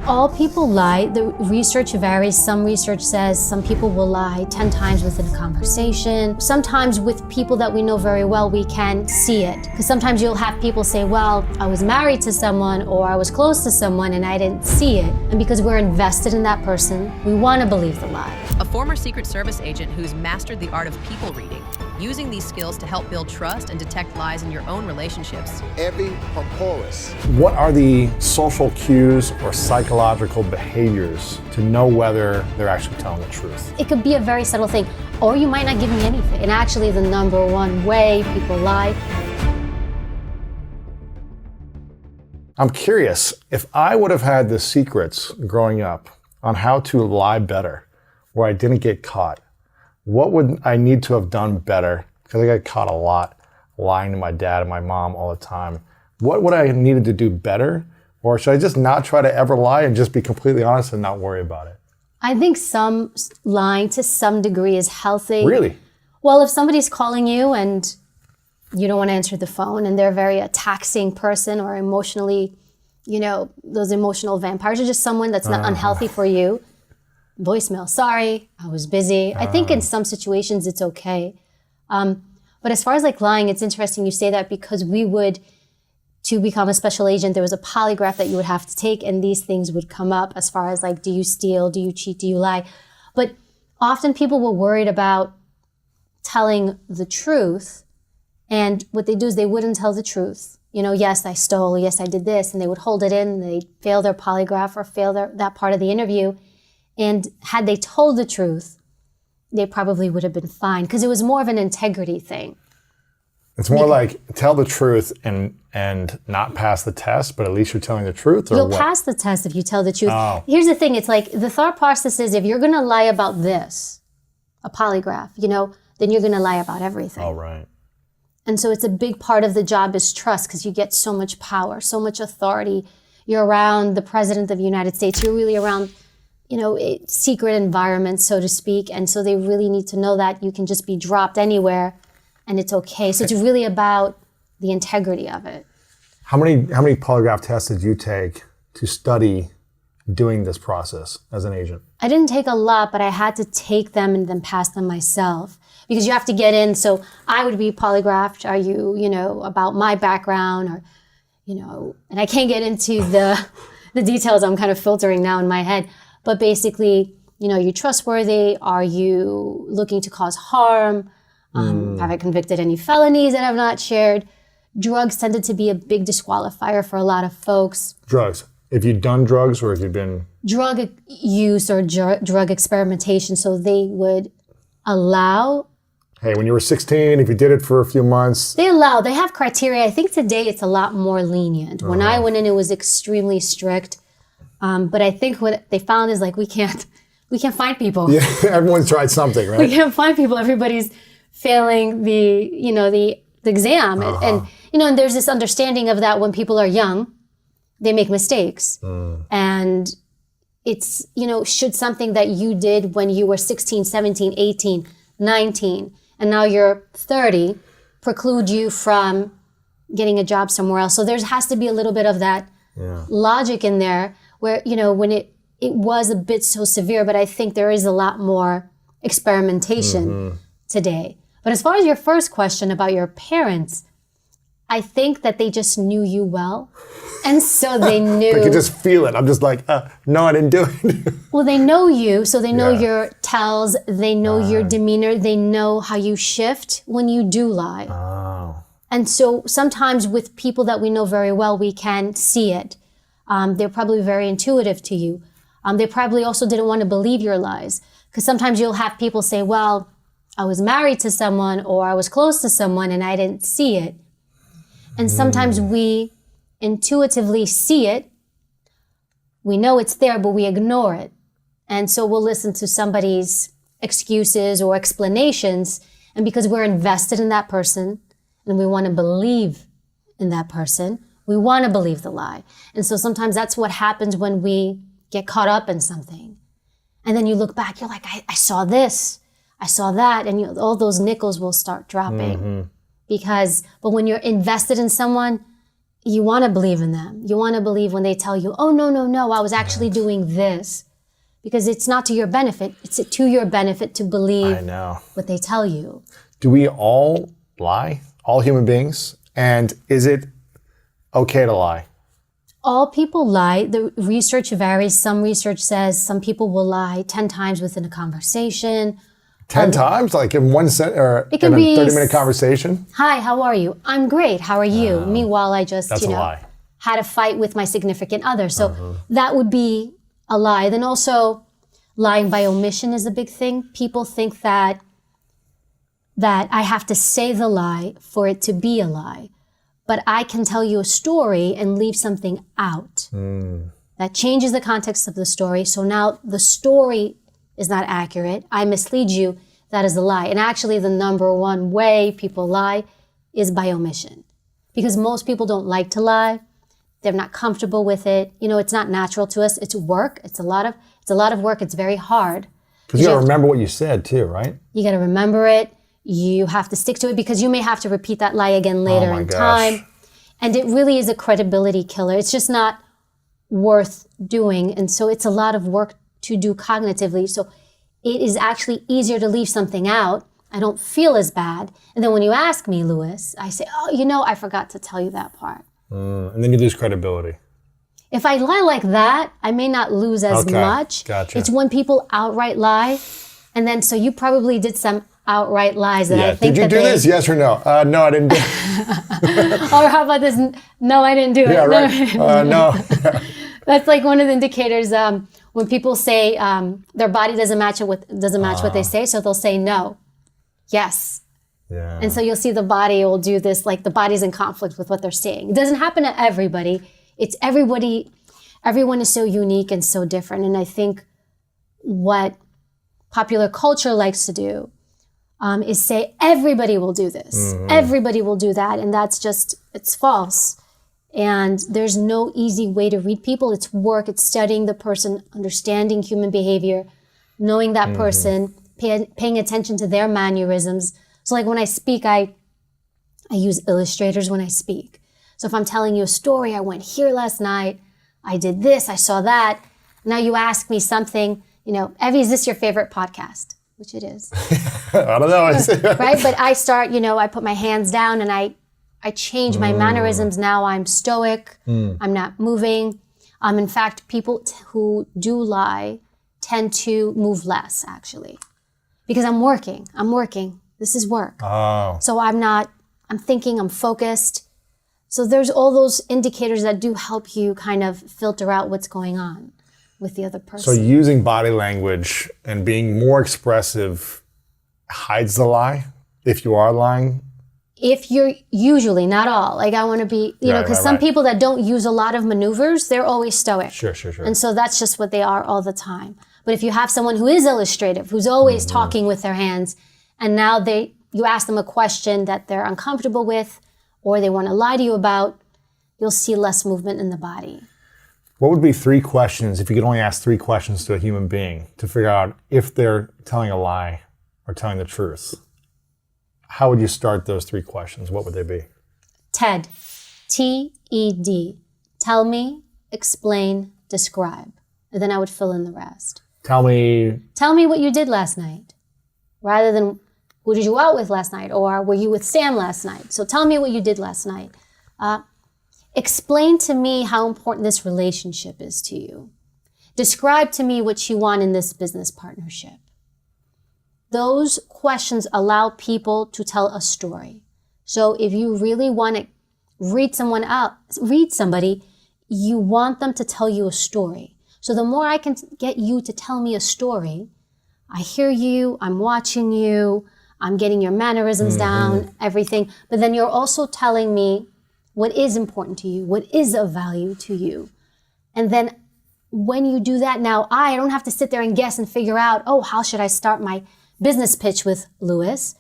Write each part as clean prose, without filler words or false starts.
All people lie. The research varies. Some research says some people will lie 10 times within a conversation. Sometimes with people that we know very well, we can see it. Because sometimes you'll have people say, well, I was married to someone or I was close to someone and I didn't see it. And because we're invested in that person, we want to believe the lie. A former Secret Service agent who's mastered the art of people reading, using these skills to help build trust and detect lies in your own relationships. Every Poumpouras. What are the social cues or psychological behaviors to know whether they're actually telling the truth? It could be a very subtle thing, or you might not give me anything. And actually the number one way people lie. I'm curious, if I would have had the secrets growing up on how to lie better, where I didn't get caught, what would I need to have done better? Because I got caught a lot lying to my dad and my mom all the time. What would I have needed to do better? Or should I just not try to ever lie and just be completely honest and not worry about it? I think some lying to some degree is healthy. Really? Well, if somebody's calling you and you don't want to answer the phone and they're a very taxing person or emotionally, those emotional vampires, or just someone that's not unhealthy for you, voicemail, sorry, I was busy. I think in some situations it's okay. But as far as lying, it's interesting you say that, because to become a special agent, there was a polygraph that you would have to take, and these things would come up as far as do you steal, do you cheat, do you lie? But often people were worried about telling the truth, and what they do is they wouldn't tell the truth. Yes, I stole, yes, I did this, and they would hold it in, and they'd fail their polygraph or fail that part of the interview. And had they told the truth, they probably would have been fine, because it was more of an integrity thing. It's more like tell the truth and not pass the test, but at least you're telling the truth? Or You'll what? pass the test if you tell the truth. Oh. Here's the thing. It's the thought process is, if you're going to lie about this, a polygraph, then you're going to lie about everything. Oh, right. And so it's a big part of the job is trust, because you get so much power, so much authority. You're around the President of the United States. You're really around secret environments, so to speak. And so they really need to know that you can just be dropped anywhere and it's okay. So it's really about the integrity of it. How many polygraph tests did you take to study doing this process as an agent? I didn't take a lot, but I had to take them and then pass them myself, because you have to get in. So I would be polygraphed. Are you, about my background, or, and I can't get into the details. I'm kind of filtering now in my head. But basically, you're trustworthy. Are you looking to cause harm? Have I convicted any felonies that I've not shared? Drugs tended to be a big disqualifier for a lot of folks. Drugs. If you've done drugs, or if you've been... Drug use or drug experimentation. So they would allow... Hey, when you were 16, if you did it for a few months... They have criteria. I think today it's a lot more lenient. When I went in, it was extremely strict. But I think what they found is we can't find people. Yeah, everyone's tried something, right? We can't find people. Everybody's failing the exam. And there's this understanding of that when people are young, they make mistakes. And it's, should something that you did when you were 16, 17, 18, 19, and now you're 30, preclude you from getting a job somewhere else. So there has to be a little bit of that logic in there, where, when it was a bit so severe, but I think there is a lot more experimentation today. But as far as your first question about your parents, I think that they just knew you well. And so they knew... They could just feel it. I'm just no, I didn't do it. Well, they know you, so they know your tells, they know your demeanor, they know how you shift when you do lie. Oh. And so sometimes with people that we know very well, we can see it. They're probably very intuitive to you. They probably also didn't want to believe your lies. Because sometimes you'll have people say, well, I was married to someone or I was close to someone and I didn't see it. And sometimes we intuitively see it. We know it's there, but we ignore it. And so we'll listen to somebody's excuses or explanations. And because we're invested in that person and we want to believe in that person, we want to believe the lie. And so sometimes that's what happens when we get caught up in something. And then you look back, you're like, I saw this, I saw that, and all those nickels will start dropping. But when you're invested in someone, you want to believe in them. You want to believe when they tell you, oh, no, I was actually doing this. Because it's not to your benefit. It's to your benefit to believe what they tell you. Do we all lie? All human beings? And is it okay to lie? All people lie. The research varies. Some research says some people will lie 10 times within a conversation. 10 times? Like in one sentence or it can in a be 30-minute conversation? Hi, how are you? I'm great. How are you? Meanwhile, I just, That's a lie. had a fight with my significant other. So that would be a lie. Then also, lying by omission is a big thing. People think that I have to say the lie for it to be a lie. But I can tell you a story and leave something out. That changes the context of the story. So now the story is not accurate. I mislead you. That is a lie. And actually the number one way people lie is by omission. Because most people don't like to lie. They're not comfortable with it. It's not natural to us. It's work. It's a lot of work. It's very hard. Because you got to remember what you said too, right? You got to remember it. You have to stick to it because you may have to repeat that lie again later in time. And it really is a credibility killer. It's just not worth doing. And so it's a lot of work to do cognitively. So it is actually easier to leave something out. I don't feel as bad. And then when you ask me, Louis, I say, oh, I forgot to tell you that part. And then you lose credibility. If I lie like that, I may not lose as much. Gotcha. It's when people outright lie. And then, so you probably did some outright lies that I think Did you do this? Yes or no? No, I didn't do it. Or how about this? No, I didn't do it. Yeah, right. No. That's like one of the indicators when people say their body doesn't match what they say, so they'll say no, yes. Yeah. And so you'll see the body will do this, like the body's in conflict with what they're saying. It doesn't happen to everybody. It's everybody. Everyone is so unique and so different. And I think what popular culture likes to do is say everybody will do this, everybody will do that, and it's false. And there's no easy way to read people. It's work, it's studying the person, understanding human behavior, knowing that person, paying attention to their mannerisms. So like when I speak, I use illustrators when I speak. So if I'm telling you a story, I went here last night, I did this, I saw that. Now you ask me something, Evie, is this your favorite podcast? Which it is. I don't know. Right? But I start, I put my hands down and I change my mannerisms. Now I'm stoic. I'm not moving. In fact, people who do lie tend to move less, actually. Because I'm working. This is work. Oh. So I'm thinking, I'm focused. So there's all those indicators that do help you kind of filter out what's going on with the other person. So using body language and being more expressive hides the lie if you are lying? If you're usually, not all. Like I want to be, because some people that don't use a lot of maneuvers, they're always stoic. Sure. And so that's just what they are all the time. But if you have someone who is illustrative, who's always talking with their hands, and now you ask them a question that they're uncomfortable with, or they want to lie to you about, you'll see less movement in the body. What would be 3 questions, if you could only ask 3 questions to a human being to figure out if they're telling a lie or telling the truth? How would you start those 3 questions? What would they be? TED. T-E-D. Tell me, explain, describe. And then I would fill in the rest. Tell me what you did last night. Rather than, who did you go out with last night? Or were you with Sam last night? So tell me what you did last night. Explain to me how important this relationship is to you. Describe to me what you want in this business partnership. Those questions allow people to tell a story. So if you really want to read somebody, you want them to tell you a story. So the more I can get you to tell me a story, I hear you, I'm watching you, I'm getting your mannerisms down, everything. But then you're also telling me what is important to you, what is of value to you. And then when you do that, now I don't have to sit there and guess and figure out, how should I start my business pitch with Louis?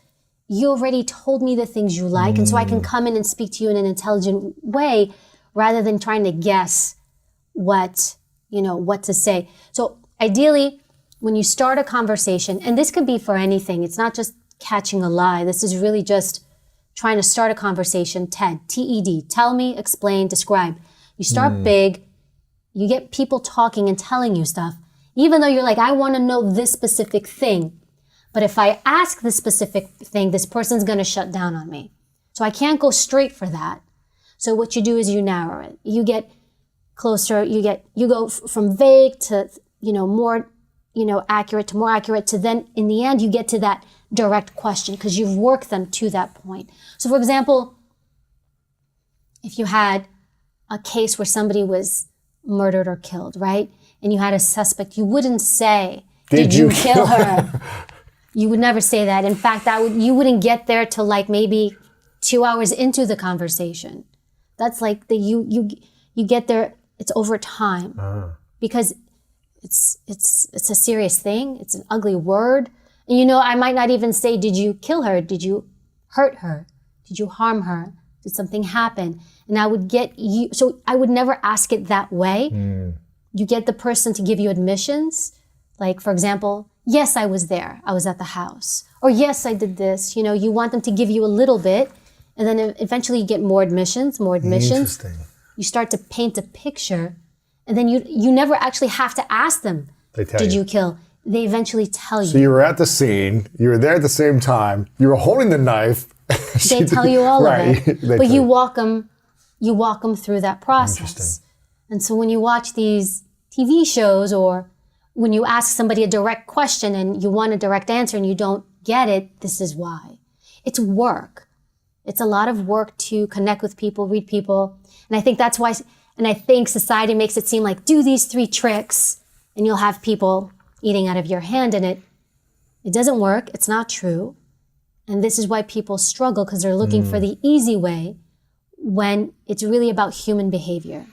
You already told me the things you like, and so I can come in and speak to you in an intelligent way rather than trying to guess what to say. So ideally, when you start a conversation, and this could be for anything, it's not just catching a lie. This is really just trying to start a conversation, TED, tell me, explain, describe. You start big, you get people talking and telling you stuff, even though you're like, I want to know this specific thing. But if I ask this specific thing, this person's going to shut down on me. So I can't go straight for that. So what you do is you narrow it. You get closer, you go from vague to, more, accurate to more accurate to then in the end, you get to that direct question because you've worked them to that point. So for example, if you had a case where somebody was murdered or killed, right? And you had a suspect, you wouldn't say, did you kill her? You would never say that. In fact, you wouldn't get there till like maybe 2 hours into the conversation. That's like you get there, it's over time because it's a serious thing. It's an ugly word. And I might not even say, did you kill her? Did you hurt her? Did you harm her? Did something happen? And I would get you, so I would never ask it that way. You get the person to give you admissions. Like, for example, yes, I was there. I was at the house. Or yes, I did this. You want them to give you a little bit. And then eventually you get more admissions. Interesting. You start to paint a picture. And then you never actually have to ask them, did you kill? They eventually tell you. So you were at the scene. You were there at the same time. You were holding the knife. They tell you all of it. But you walk them through that process. And so when you watch these TV shows or when you ask somebody a direct question and you want a direct answer and you don't get it, this is why. It's work. It's a lot of work to connect with people, read people. And I think that's why, and I think society makes it seem like do these 3 tricks and you'll have people eating out of your hand, and it doesn't work. It's not true. And this is why people struggle because they're looking for the easy way when it's really about human behavior.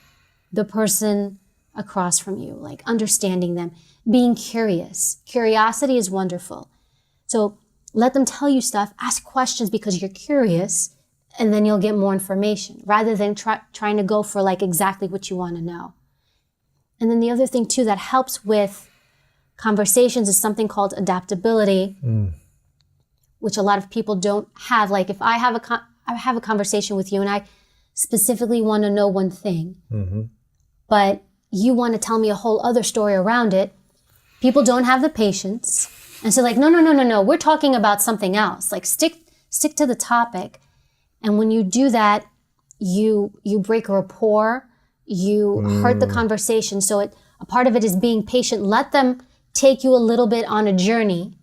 The person across from you, like understanding them, being curious. Curiosity is wonderful. So let them tell you stuff, ask questions because you're curious, and then you'll get more information rather than trying to go for like exactly what you want to know. And then the other thing too that helps with conversations is something called adaptability, which a lot of people don't have. Like if I have a conversation with you and I specifically want to know one thing, but you want to tell me a whole other story around it, people don't have the patience. And so like, no, we're talking about something else. Like stick to the topic. And when you do that, you break a rapport, you hurt the conversation. So a part of it is being patient. Let them take you a little bit on a journey,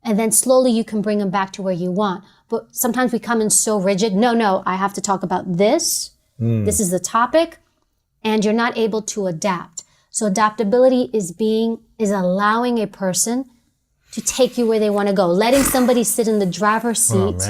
and then slowly you can bring them back to where you want. But sometimes we come in so rigid. No, I have to talk about this. This is the topic, and you're not able to adapt. So adaptability is allowing a person to take you where they want to go, letting somebody sit in the driver's seat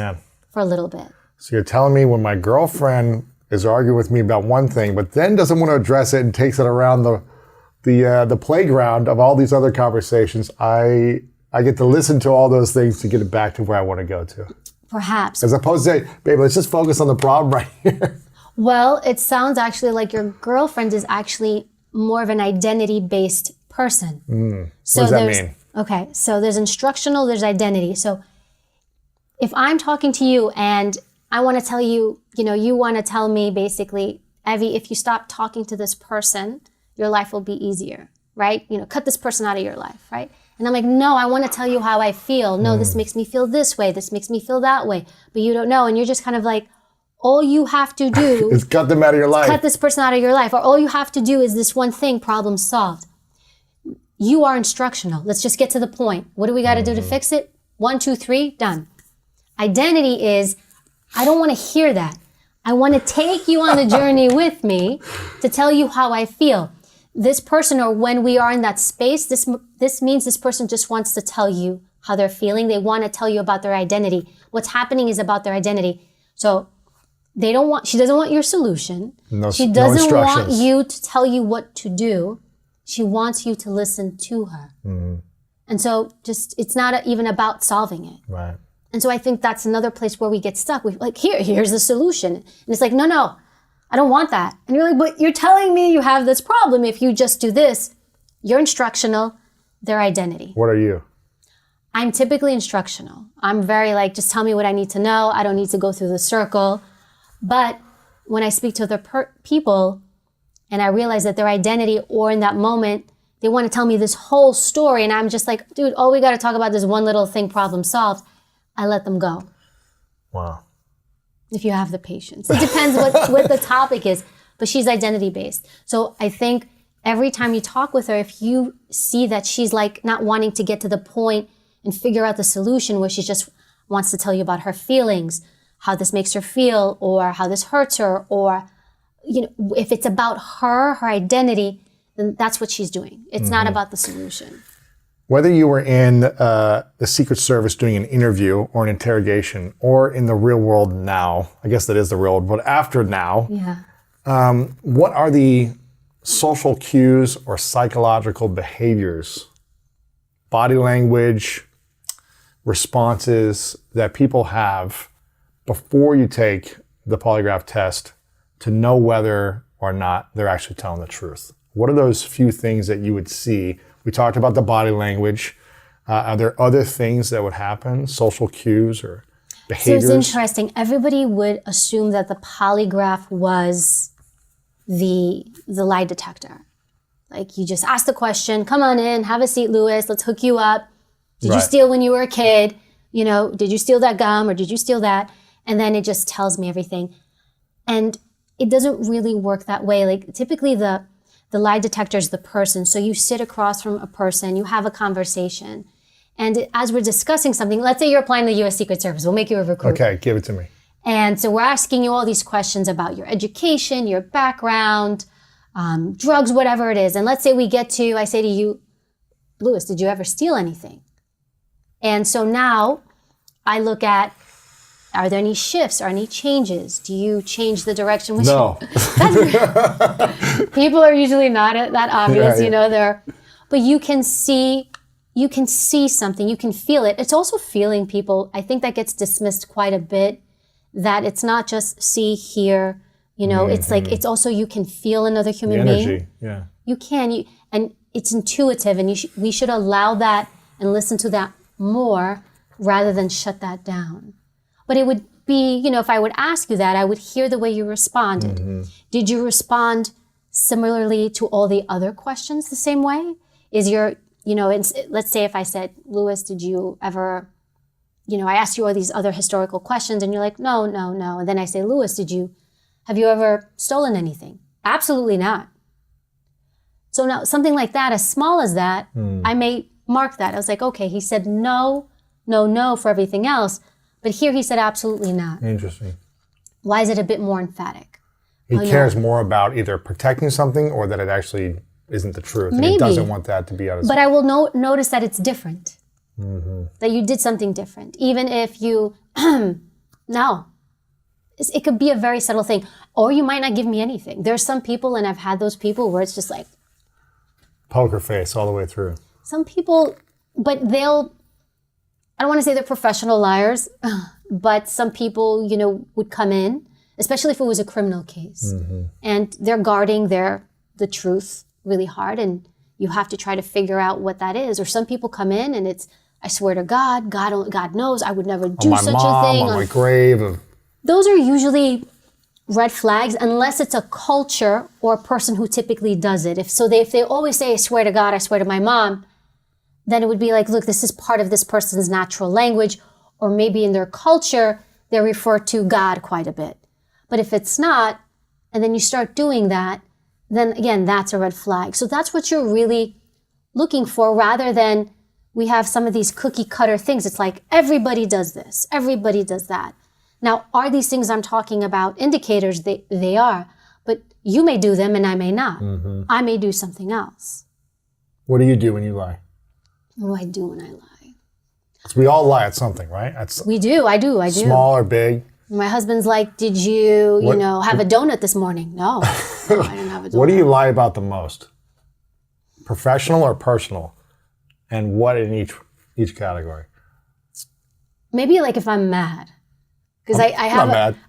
for a little bit. So you're telling me when my girlfriend is arguing with me about one thing, but then doesn't want to address it and takes it around the playground of all these other conversations, I get to listen to all those things to get it back to where I want to go to. Perhaps. As opposed to say, babe, let's just focus on the problem right here. Well, it sounds actually like your girlfriend is actually more of an identity-based person. So what does that mean? Okay, so there's instructional, there's identity. So if I'm talking to you and I want to tell you, you want to tell me basically, Evie, if you stop talking to this person, your life will be easier, right? Cut this person out of your life, right? And I'm like, no, I want to tell you how I feel. No, this makes me feel this way. This makes me feel that way. But you don't know. And you're just kind of like, all you have to do is cut them out of your life. Cut this person out of your life. Or all you have to do is this one thing, problem solved. You are instructional. Let's just get to the point. What do we got to do to fix it? 1, 2, 3, done. Identity is, I don't want to hear that. I want to take you on the journey with me to tell you how I feel. This person, or when we are in that space, this means this person just wants to tell you how they're feeling. They want to tell you about their identity. What's happening is about their identity. So she doesn't want your solution. She doesn't want you to tell you what to do. She wants you to listen to her. And so it's not even about solving it. Right. And so I think that's another place where we get stuck. We're like, here's the solution. And it's like, no, I don't want that. And you're like, but you're telling me you have this problem if you just do this. You're instructional, their identity. What are you? I'm typically instructional. I'm very like, just tell me what I need to know. I don't need to go through the circle. But when I speak to other people and I realize that their identity or in that moment, they want to tell me this whole story. And I'm just like, dude, all we got to talk about this one little thing, problem solved. I let them go. Wow. If you have the patience. It depends what the topic is. But she's identity based. So I think every time you talk with her, if you see that she's like not wanting to get to the point and figure out the solution where she just wants to tell you about her feelings, how this makes her feel, or how this hurts her, or if it's about her identity, then that's what she's doing. It's not about the solution. Whether you were in the Secret Service doing an interview or an interrogation, or in the real world now, I guess that is the real world, but after now, what are the social cues or psychological behaviors, body language, responses that people have before you take the polygraph test to know whether or not they're actually telling the truth? What are those few things that you would see? We talked about the body language. Are there other things that would happen, social cues or behaviors? So it's interesting. Everybody would assume that the polygraph was the lie detector. Like you just ask the question, come on in, have a seat, Louis, let's hook you up. Did you steal when you were a kid? Did you steal that gum or did you steal that? And then it just tells me everything. And it doesn't really work that way. Like typically the lie detector is the person. So you sit across from a person, you have a conversation. And as we're discussing something, let's say you're applying to the U.S. Secret Service. We'll make you a recruiter. Okay, give it to me. And so we're asking you all these questions about your education, your background, drugs, whatever it is. And let's say I say to you, Louis, did you ever steal anything? And so now I look at, are there any shifts or any changes? Do you change the direction? No. People are usually not that obvious, Yeah. But you can see something, you can feel it. It's also feeling people. I think that gets dismissed quite a bit, that it's not just see, hear, it's like, it's also, you can feel another human being. Energy, yeah. You can, and it's intuitive, and we should allow that and listen to that more rather than shut that down. But it would be, if I would ask you that, I would hear the way you responded. Did you respond similarly to all the other questions the same way? Is your, let's say if I said, Louis, did you ever, I asked you all these other historical questions and you're like, no. And then I say, Louis, have you ever stolen anything? Absolutely not. So now something like that, as small as that, I may mark that. I was like, okay, he said no for everything else. But here he said absolutely not. Interesting. Why is it a bit more emphatic? He cares more about either protecting something or that it actually isn't the truth. Maybe. And he doesn't want that to be out of But I will notice that it's different. That you did something different. Even if you, no. It could be a very subtle thing. Or you might not give me anything. There's some people, and I've had those people where it's just like, poker face all the way through. Some people, but I don't want to say they're professional liars, but some people, would come in, especially if it was a criminal case, and they're guarding the truth really hard, and you have to try to figure out what that is. Or some people come in and it's, I swear to God knows I would never do such a thing. On my grave. Those are usually red flags unless it's a culture or a person who typically does it. If they always say, I swear to God, I swear to my mom, then it would be like, look, this is part of this person's natural language, or maybe in their culture, they refer to God quite a bit. But if it's not, and then you start doing that, then again, that's a red flag. So that's what you're really looking for, rather than we have some of these cookie cutter things. It's like, everybody does this, everybody does that. Now, are these things I'm talking about indicators? They are, but you may do them and I may not. I may do something else. What do you do when you lie? What do I do when I lie? So we all lie at something, right? We do. I do. Small or big. My husband's like, did you, have a donut this morning? No, I didn't have a donut. What do you lie about the most? Professional or personal? And what in each category? Maybe like if I'm mad. Because I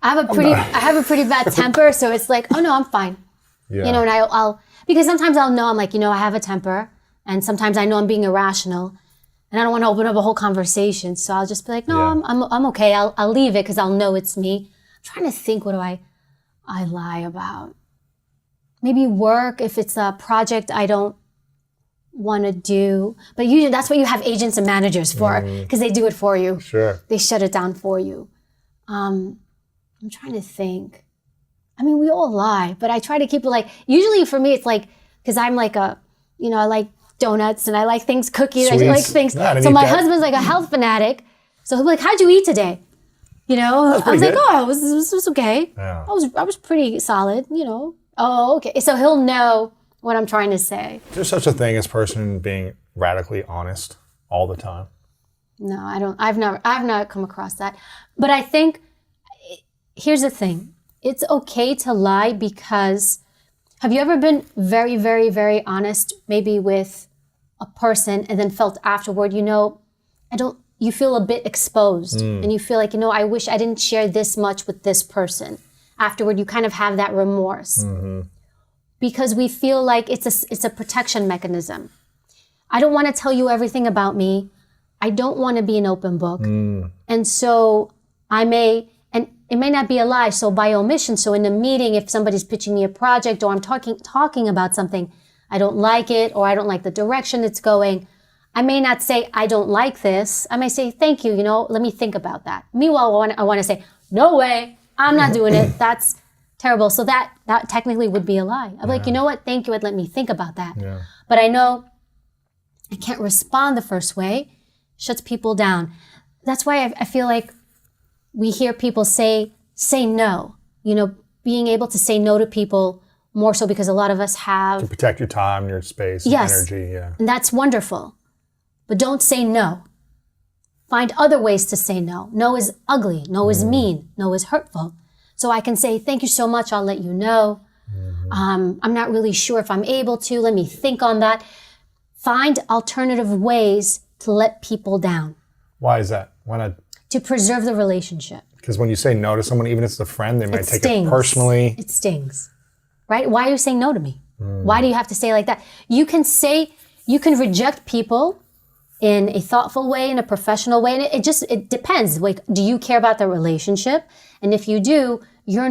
have a pretty bad temper, so it's like, oh no, I'm fine. Yeah. And because sometimes I'll know, I'm like, I have a temper, and sometimes I know I'm being irrational. and I don't want to open up a whole conversation. So I'll just be like, no, Yeah. I'm okay. I'll leave it because I'll know it's me. I'm trying to think, what do I lie about? Maybe work, if it's a project I don't want to do. But usually that's what you have agents and managers for, because they do it for you. Sure. They shut it down for you. I'm trying to think. I mean, we all lie, but I try to keep it like, usually for me, it's like, because I'm like I like donuts and I like things, cookies, I like things. Yeah, I didn't so eat my that. husband's like a health fanatic. So he'll be like, how'd you eat today? I was like, good. oh, it was okay. Yeah. I was pretty solid, Oh, okay. So he'll know what I'm trying to say. Is there such a thing as person being radically honest all the time? No, I don't. I've not come across that. But I think, here's the thing. It's okay to lie because, have you ever been very, very, very honest, maybe with a person, and then felt afterward, you feel a bit exposed and you feel like, I wish I didn't share this much with this person. Afterward, you kind of have that remorse because we feel like it's a protection mechanism. I don't want to tell you everything about me. I don't want to be an open book. And so and it may not be a lie. So by omission, so in a meeting, if somebody's pitching me a project or I'm talking about something, I don't like it or I don't like the direction it's going, I may not say, I don't like this. I may say, thank you, let me think about that. Meanwhile, I want to say, no way, I'm not doing it. That's terrible. So that technically would be a lie. I'm like, you know what? Thank you. And let me think about that. Yeah. But I know I can't respond the first way. Shuts people down. That's why I feel like we hear people say no. Being able to say no to people more so because a lot of us have. To protect your time, your space, Yes. energy. Yeah. And that's wonderful. But don't say no. Find other ways to say no. No is ugly. No is mean. No is hurtful. So I can say, thank you so much. I'll let you know. I'm not really sure if I'm able to. Let me think on that. Find alternative ways to let people down. Why is that? Why not? To preserve the relationship. Because when you say no to someone, even if it's a friend, they might It take stings. it personally. It stings. Right? Why are you saying no to me? Why do you have to say it like that? You can reject people in a thoughtful way, in a professional way. And it depends. Like, do you care about the relationship? And if you do, your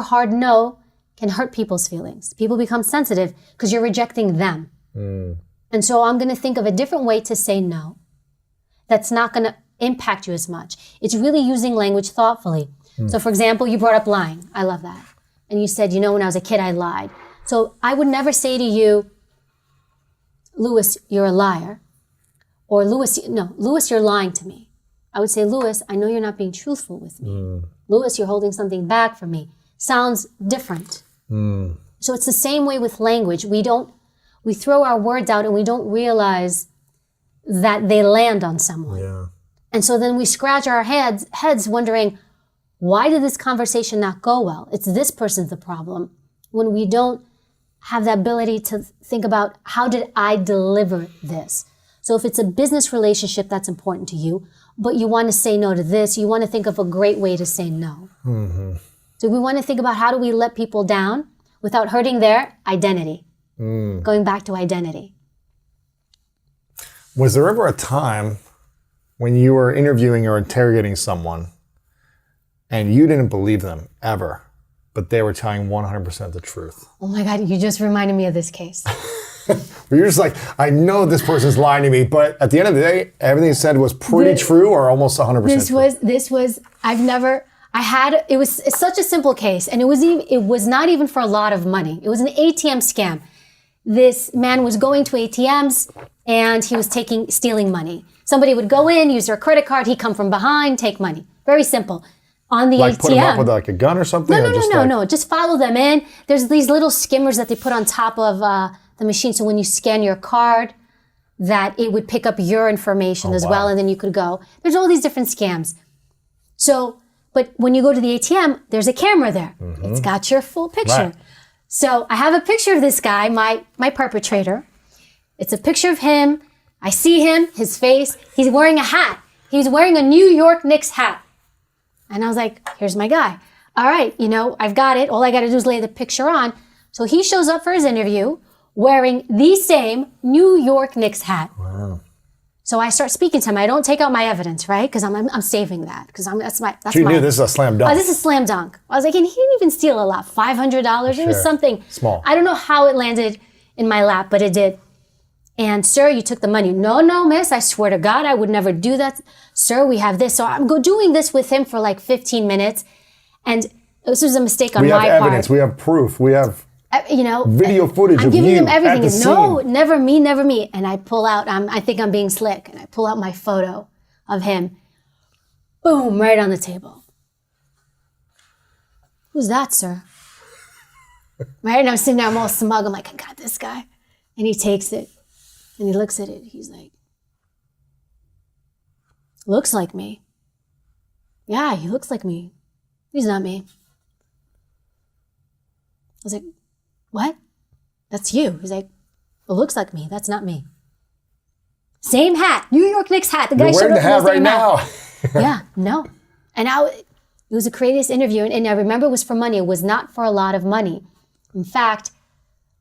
hard no can hurt people's feelings. People become sensitive because you're rejecting them. And so I'm going to think of a different way to say no that's not going to impact you as much. It's really using language thoughtfully. So for example, you brought up lying. I love that. And you said, when I was a kid, I lied. So I would never say to you, Louis, you're a liar. Or Louis, you're lying to me. I would say, Louis, I know you're not being truthful with me. Louis, you're holding something back from me. Sounds different. So it's the same way with language. We throw our words out and we don't realize that they land on someone. Yeah. And so then we scratch our heads wondering, why did this conversation not go well? It's this person's the problem. When we don't have the ability to think about, how did I deliver this? So if it's a business relationship, that's important to you, but you want to say no to this, you want to think of a great way to say no. So we want to think about, how do we let people down without hurting their identity? Going back to identity. Was there ever a time when you were interviewing or interrogating someone and you didn't believe them ever, but they were telling 100% the truth? Oh my God, you just reminded me of this case. Where you're just like, I know this person's lying to me, but at the end of the day, everything you said was pretty true or almost 100% true. It was such a simple case, and it was not even for a lot of money. It was an ATM scam. This man was going to ATMs and he was stealing money. Somebody would go in, use their credit card, he'd come from behind, take money. Very simple. On the ATM. Put them up with like a gun or something? No. Just follow them in. There's these little skimmers that they put on top of the machine, so when you scan your card, that it would pick up your information as well, and then you could go. There's all these different scams. So, but when you go to the ATM, there's a camera there. It's got your full picture. Right. So I have a picture of this guy, my perpetrator. It's a picture of him. I see him, his face. He's wearing a hat. He's wearing a New York Knicks hat. And I was like, here's my guy. All right, I've got it. All I got to do is lay the picture on. So he shows up for his interview wearing the same New York Knicks hat. Wow. So I start speaking to him. I don't take out my evidence, right? Because I'm saving that. Because that's my. You knew this is a slam dunk. Oh, this is a slam dunk. I was like, and he didn't even steal a lot. $500. It was something small. I don't know how it landed in my lap, but it did. And sir, you took the money. No, miss. I swear to God, I would never do that. Sir, we have this. So I'm doing this with him for like 15 minutes, and this was a mistake on my part. We have evidence. We have proof. We have. Video footage I'm of giving you him everything. at the No, scene. never me. And I pull out, I think I'm being slick, and I pull out my photo of him. Boom, right on the table. Who's that, sir? Right? And I'm sitting there, I'm all smug. I'm like, I got this guy. And he takes it, and he looks at it. He's like, looks like me. Yeah, he looks like me. He's not me. I was like, what? That's you. He's like, it looks like me. That's not me. Same hat. New York Knicks hat. The guy You're showed wearing up the hat right same now. Yeah, no. And it was the craziest interview. And I remember it was for money. It was not for a lot of money. In fact,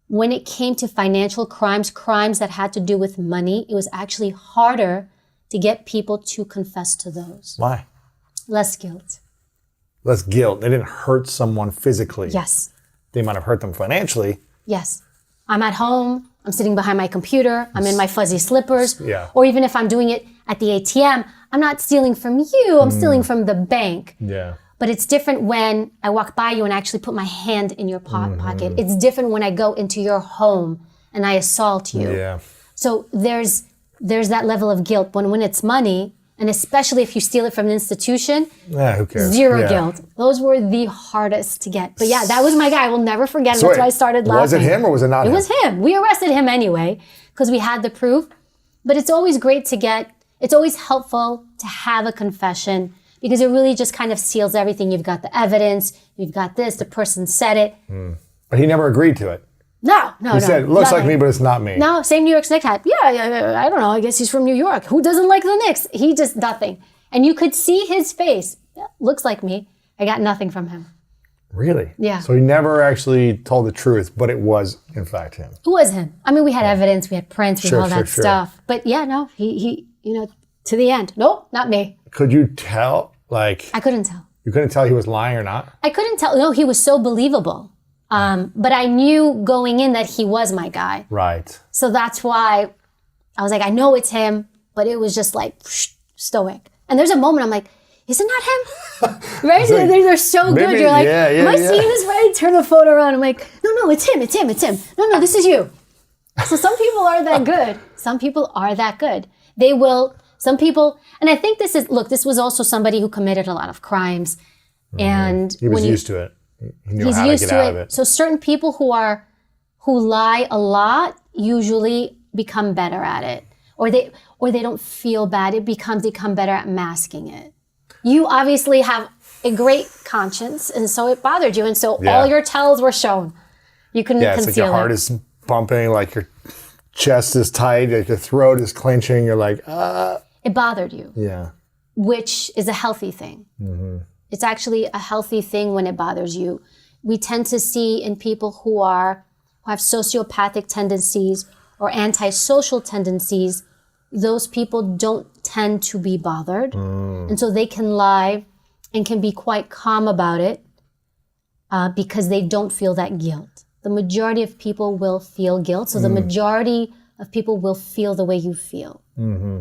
when it came to financial crimes that had to do with money, it was actually harder to get people to confess to those. Why? Less guilt. Less guilt. They didn't hurt someone physically. Yes. They might have hurt them financially. Yes. I'm at home. I'm sitting behind my computer. I'm in my fuzzy slippers. Yeah. Or even if I'm doing it at the ATM, I'm not stealing from you. I'm stealing from the bank. Yeah. But it's different when I walk by you and actually put my hand in your pocket. It's different when I go into your home and I assault you. Yeah. So there's that level of guilt. When it's money, and especially if you steal it from an institution, Yeah, who cares? zero Yeah. guilt. Those were the hardest to get. But yeah, that was my guy. I will never forget him. So That's why I wait, started laughing. was it him or was it not him? It was him. We arrested him anyway because we had the proof. But it's always great it's always helpful to have a confession because it really just kind of seals everything. You've got the evidence. You've got this. The person said it. But he never agreed to it. No. He said, looks like nothing. me, but it's not me. No, same New York Knicks hat. Yeah, I don't know. I guess he's from New York. Who doesn't like the Knicks? He just nothing. And you could see his face. Yeah, looks like me. I got nothing from him. Really? Yeah. So he never actually told the truth, but it was, in fact, him. Who was him? I mean, we had evidence, we had prints, we had all that Sure. stuff. But yeah, no, he, to the end. Nope, not me. Could you tell, I couldn't tell. you couldn't tell he was lying or not? I couldn't tell. No, he was so believable. But I knew going in that he was my guy. Right. So that's why I was like, I know it's him, but it was just like stoic. And there's a moment I'm like, isn't that him? Right? They're so good. maybe, You're like, yeah, am I yeah. seeing this right? Turn the photo around. I'm like, no, it's him. No, this is you. So some people are that good. Some people are that good. Some people, and I think this was also somebody who committed a lot of crimes. And He was used to it. He knew he's how to used get to out it. of it. So certain people who lie a lot usually become better at it. Or they don't feel bad. They become better at masking it. You obviously have a great conscience, and so it bothered you, and so all your tells were shown. You couldn't Yeah, it's conceal like your heart it. is bumping, like your chest is tight, like your throat is clenching. You're like, It bothered you, Yeah. which is a healthy thing. It's actually a healthy thing when it bothers you. We tend to see in people who have sociopathic tendencies or antisocial tendencies, those people don't tend to be bothered. And so they can lie and can be quite calm about it because they don't feel that guilt. The majority of people will feel guilt. So the majority of people will feel the way you feel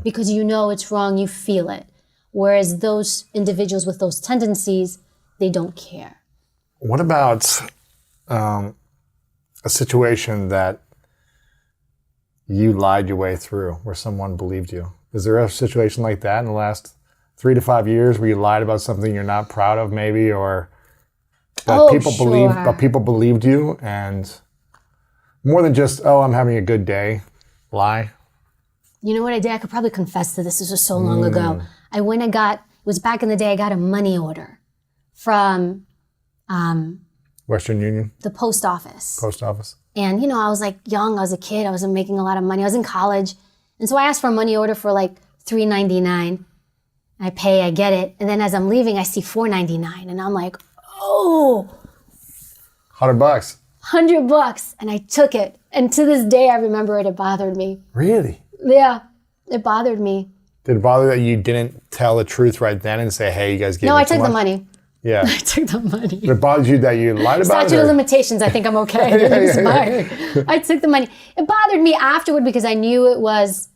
because you know it's wrong, you feel it. Whereas those individuals with those tendencies, they don't care. What about a situation that you lied your way through where someone believed you? Is there a situation like that in the last 3 to 5 years where you lied about something you're not proud of maybe, or that people believed you, and more than just, I'm having a good day, lie? You know what I did? I could probably confess to this. This was so long ago. I went and it was back in the day, I got a money order from Western Union? the post office. Post office? And, I was like young, I was a kid, I wasn't making a lot of money, I was in college. And so I asked for a money order for like $3.99. I pay, I get it. And then as I'm leaving, I see $4.99. And I'm like, oh, $100. $100. And I took it. And to this day, I remember it bothered me. Really? Yeah. It bothered me. Did it bother that you didn't tell the truth right then and say, hey, you guys gave No, me I too took the much? money. Yeah. I took the money. Did it bother you that you lied about Statute it? of limitations, I think I'm okay. It expired. I took the money. It bothered me afterward because I knew it was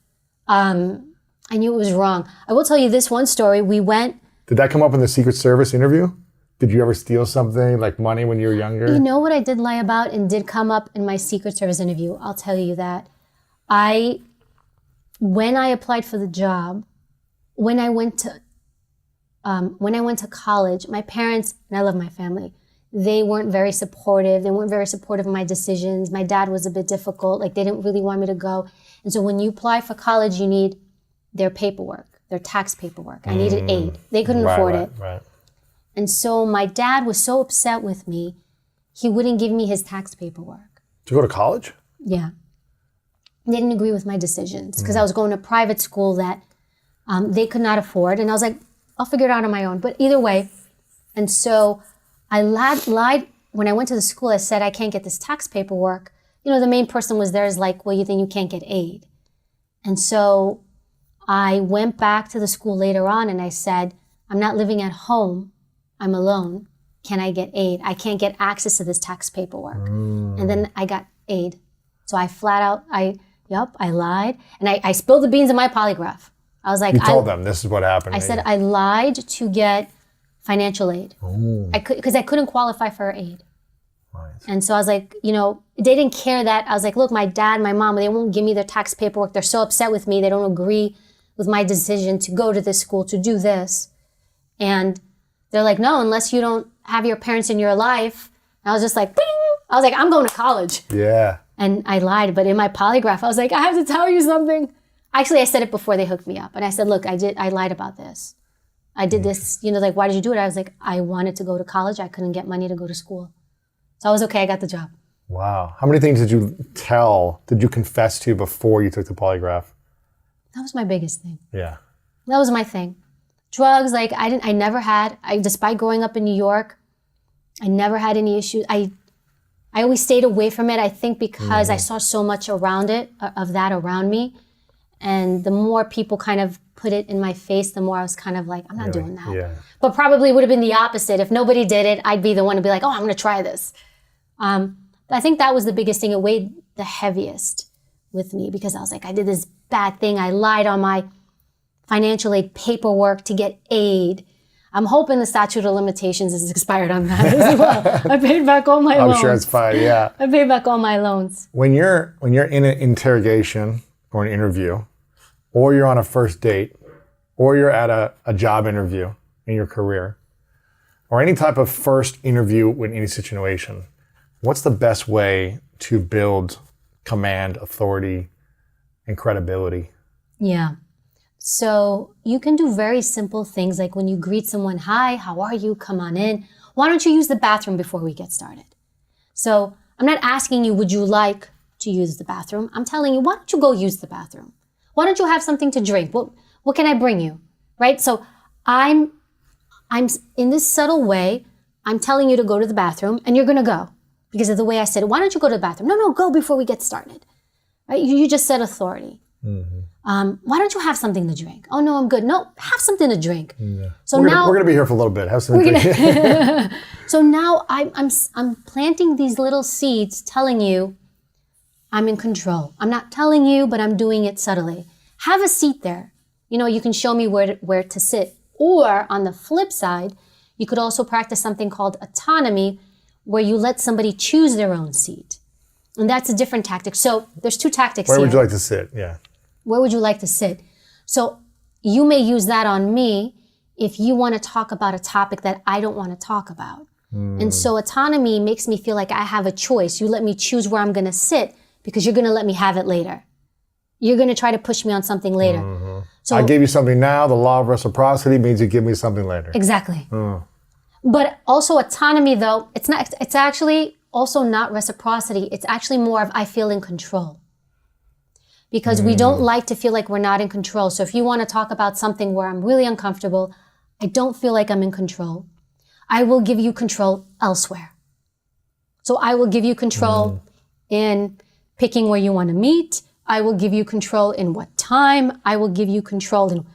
wrong. I will tell you this one story. We went. Did that come up in the Secret Service interview? Did you ever steal something like money when you were younger? You know what I did lie about and did come up in my Secret Service interview? I'll tell you that. When I applied for the job, when I went to college, my parents, and I love my family, they weren't very supportive. They weren't very supportive of my decisions. My dad was a bit difficult. Like, they didn't really want me to go. And so when you apply for college, you need their paperwork, their tax paperwork. I needed aid. They couldn't afford it. Right. And so my dad was so upset with me, he wouldn't give me his tax paperwork. To go to college? Yeah. They didn't agree with my decisions because I was going to private school that they could not afford. And I was like, I'll figure it out on my own. But either way, and so I lied when I went to the school. I said, I can't get this tax paperwork. You know, the main person was there is like, well, then you can't get aid. And so I went back to the school later on and I said, I'm not living at home. I'm alone. Can I get aid? I can't get access to this tax paperwork. And then I got aid. So I flat out, I lied. And I spilled the beans in my polygraph. I was like, You told them this is what happened. I said I lied to get financial aid. Because I couldn't qualify for aid. Right. And so I was like, you know, they didn't care that. I was like, look, my dad, my mom, they won't give me their tax paperwork. They're so upset with me. They don't agree with my decision to go to this school, to do this. And they're like, no, unless you don't have your parents in your life. And I was just like, bing! I was like, I'm going to college. Yeah. And I lied. But in my polygraph, I was like, I have to tell you something. Actually, I said it before they hooked me up. And I said, look, I lied about this. I did this, you know, like, why did you do it? I was like, I wanted to go to college. I couldn't get money to go to school. So I was okay. I got the job. Wow. How many things did you confess to before you took the polygraph? That was my biggest thing. Yeah. That was my thing. Drugs, like despite growing up in New York, I never had any issues. I always stayed away from it, I think because I saw so much around it, of that around me. And the more people kind of put it in my face, the more I was kind of like, I'm not doing that. Yeah. But probably would have been the opposite. If nobody did it, I'd be the one to be like, oh, I'm going to try this. I think that was the biggest thing. It weighed the heaviest with me because I was like, I did this bad thing. I lied on my financial aid paperwork to get aid. I'm hoping the statute of limitations is expired on that as well. I paid back all my loans. I'm sure it's fine, yeah. I paid back all my loans. When you're in an interrogation or an interview, or you're on a first date, or you're at a job interview in your career, or any type of first interview in any situation, what's the best way to build command, authority, and credibility? Yeah. So you can do very simple things like when you greet someone, hi, how are you? Come on in. Why don't you use the bathroom before we get started? So I'm not asking you, would you like to use the bathroom? I'm telling you, why don't you go use the bathroom? Why don't you have something to drink? What can I bring you? Right? So I'm in this subtle way, I'm telling you to go to the bathroom and you're going to go because of the way I said it. Why don't you go to the bathroom? No, go before we get started. Right? You just said authority. Why don't you have something to drink? Oh, no, I'm good. No, have something to drink. Yeah. So we're going to be here for a little bit. Have something to drink. So now I'm planting these little seeds telling you I'm in control. I'm not telling you, but I'm doing it subtly. Have a seat there. You know, you can show me where to sit. Or on the flip side, you could also practice something called autonomy, where you let somebody choose their own seat. And that's a different tactic. So there's two tactics here. Where would you like to sit? Yeah. Where would you like to sit? So you may use that on me if you want to talk about a topic that I don't want to talk about. And so autonomy makes me feel like I have a choice. You let me choose where I'm going to sit because you're going to let me have it later. You're going to try to push me on something later. So I gave you something now. The law of reciprocity means you give me something later. Exactly. But also autonomy, though, it's actually also not reciprocity. It's actually more of I feel in control. Because we don't like to feel like we're not in control. So if you want to talk about something where I'm really uncomfortable, I don't feel like I'm in control, I will give you control elsewhere. So I will give you control in picking where you want to meet. I will give you control in what time. I will give you control in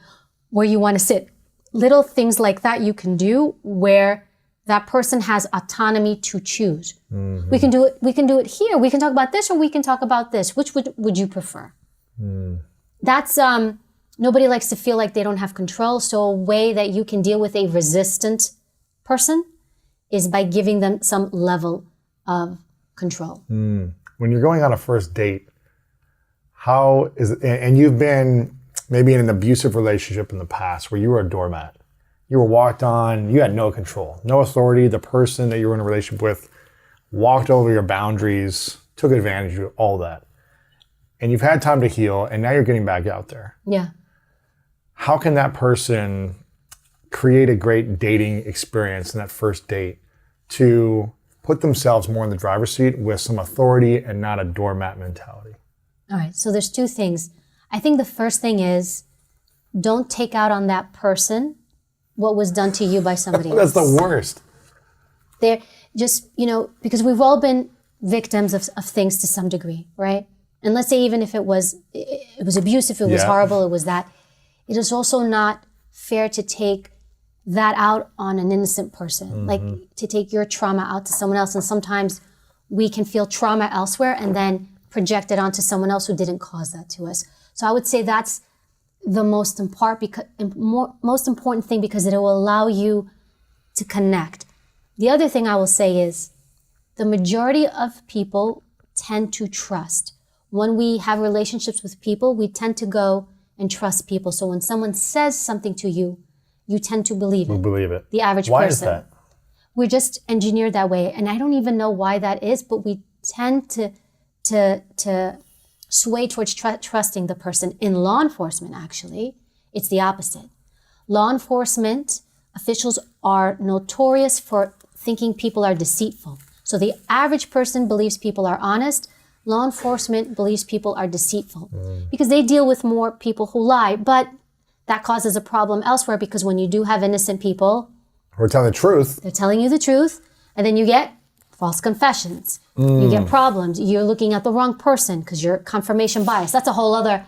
where you want to sit. Little things like that you can do where that person has autonomy to choose. We can do it here. We can talk about this or we can talk about this. Which would you prefer? That's, nobody likes to feel like they don't have control. So a way that you can deal with a resistant person is by giving them some level of control. When you're going on a first date, how is it, and you've been maybe in an abusive relationship in the past where you were a doormat. You were walked on, you had no control, no authority. The person that you were in a relationship with walked over your boundaries, took advantage of all that. And you've had time to heal, and now you're getting back out there. Yeah. How can that person create a great dating experience in that first date to put themselves more in the driver's seat with some authority and not a doormat mentality? All right. So there's two things. I think the first thing is don't take out on that person what was done to you by somebody else. That's the worst. They're just, because we've all been victims of things to some degree, right? And let's say even if it was abusive, it was horrible, it was that. It is also not fair to take that out on an innocent person, like to take your trauma out to someone else. And sometimes we can feel trauma elsewhere and then project it onto someone else who didn't cause that to us. So I would say that's the most important thing because it will allow you to connect. The other thing I will say is the majority of people tend to trust. When we have relationships with people, we tend to go and trust people. So when someone says something to you, you tend to believe it. We believe it. The average person. Why is that? We're just engineered that way. And I don't even know why that is, but we tend to sway towards trusting the person. In law enforcement, actually, it's the opposite. Law enforcement officials are notorious for thinking people are deceitful. So the average person believes people are honest. Law enforcement believes people are deceitful because they deal with more people who lie. But that causes a problem elsewhere because when you do have innocent people, we're telling the truth. They're telling you the truth, and then you get false confessions. You get problems. You're looking at the wrong person because you're confirmation bias. That's a whole other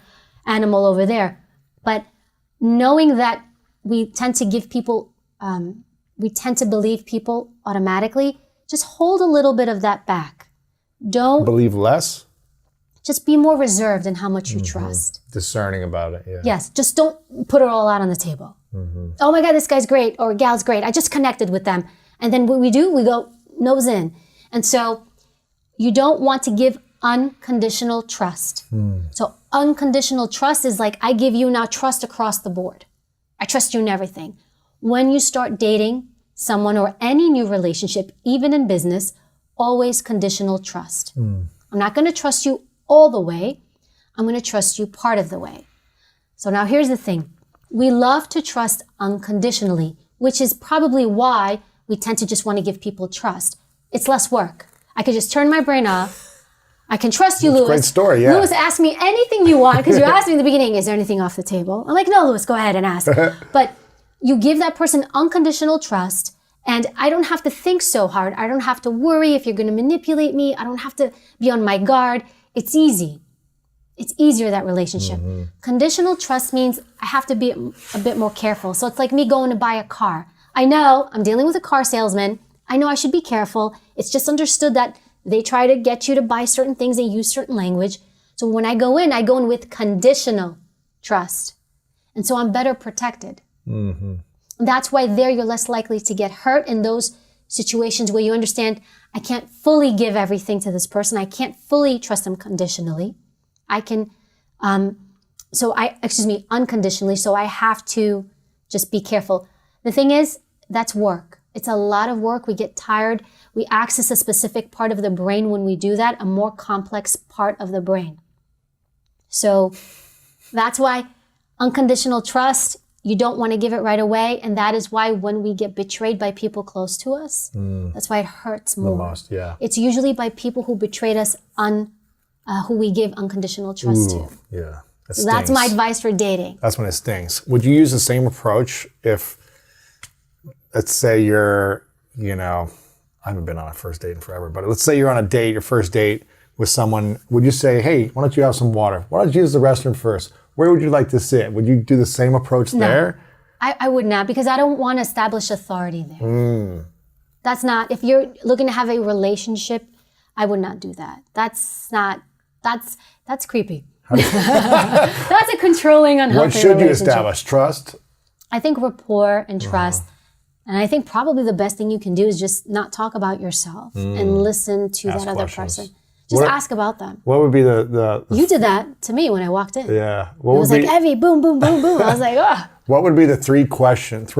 animal over there. But knowing that we tend to give people, we tend to believe people automatically, just hold a little bit of that back. Don't believe less. Just be more reserved in how much you trust. Discerning about it, yeah. Yes, just don't put it all out on the table. Oh my God, this guy's great or gal's great. I just connected with them. And then what we do, we go nose in. And so you don't want to give unconditional trust. So unconditional trust is like, I give you now trust across the board. I trust you in everything. When you start dating someone or any new relationship, even in business, always conditional trust. I'm not going to trust you all the way. I'm going to trust you part of the way. So now here's the thing. We love to trust unconditionally, which is probably why we tend to just want to give people trust. It's less work. I could just turn my brain off. I can trust you, Louis. Great story, yeah. Louis, ask me anything you want because you asked me in the beginning, is there anything off the table? I'm like, no, Louis, go ahead and ask. But you give that person unconditional trust, and I don't have to think so hard. I don't have to worry if you're going to manipulate me. I don't have to be on my guard. It's easy. It's easier, that relationship. Conditional trust means I have to be a bit more careful. So it's like me going to buy a car. I know I'm dealing with a car salesman. I know I should be careful. It's just understood that they try to get you to buy certain things and use certain language. So when I go in with conditional trust. And so I'm better protected. That's why there you're less likely to get hurt in those situations where you understand I can't fully give everything to this person. I can't fully trust them conditionally. I can, unconditionally. So I have to just be careful. The thing is, that's work. It's a lot of work. We get tired. We access a specific part of the brain when we do that, a more complex part of the brain. So that's why unconditional trust, you don't want to give it right away. And that is why when we get betrayed by people close to us, that's why it hurts more. The most, yeah. It's usually by people who betrayed us who we give unconditional trust to. Yeah. So that's my advice for dating. That's when it stings. Would you use the same approach if, let's say you're, I haven't been on a first date in forever, but let's say you're on a date, your first date with someone, would you say, hey, why don't you have some water? Why don't you use the restroom first? Where would you like to sit? Would you do the same approach there? I would not, because I don't want to establish authority there. That's not, if you're looking to have a relationship, I would not do that. That's creepy. That's a controlling, unhealthy What should you relationship. establish? Trust? I think rapport and trust. And I think probably the best thing you can do is just not talk about yourself and listen to Ask that other questions. person. Just ask about them. What would be the You did that to me when I walked in. yeah? It was like, Evie, boom, boom, boom, boom. I was like, oh. What would be the three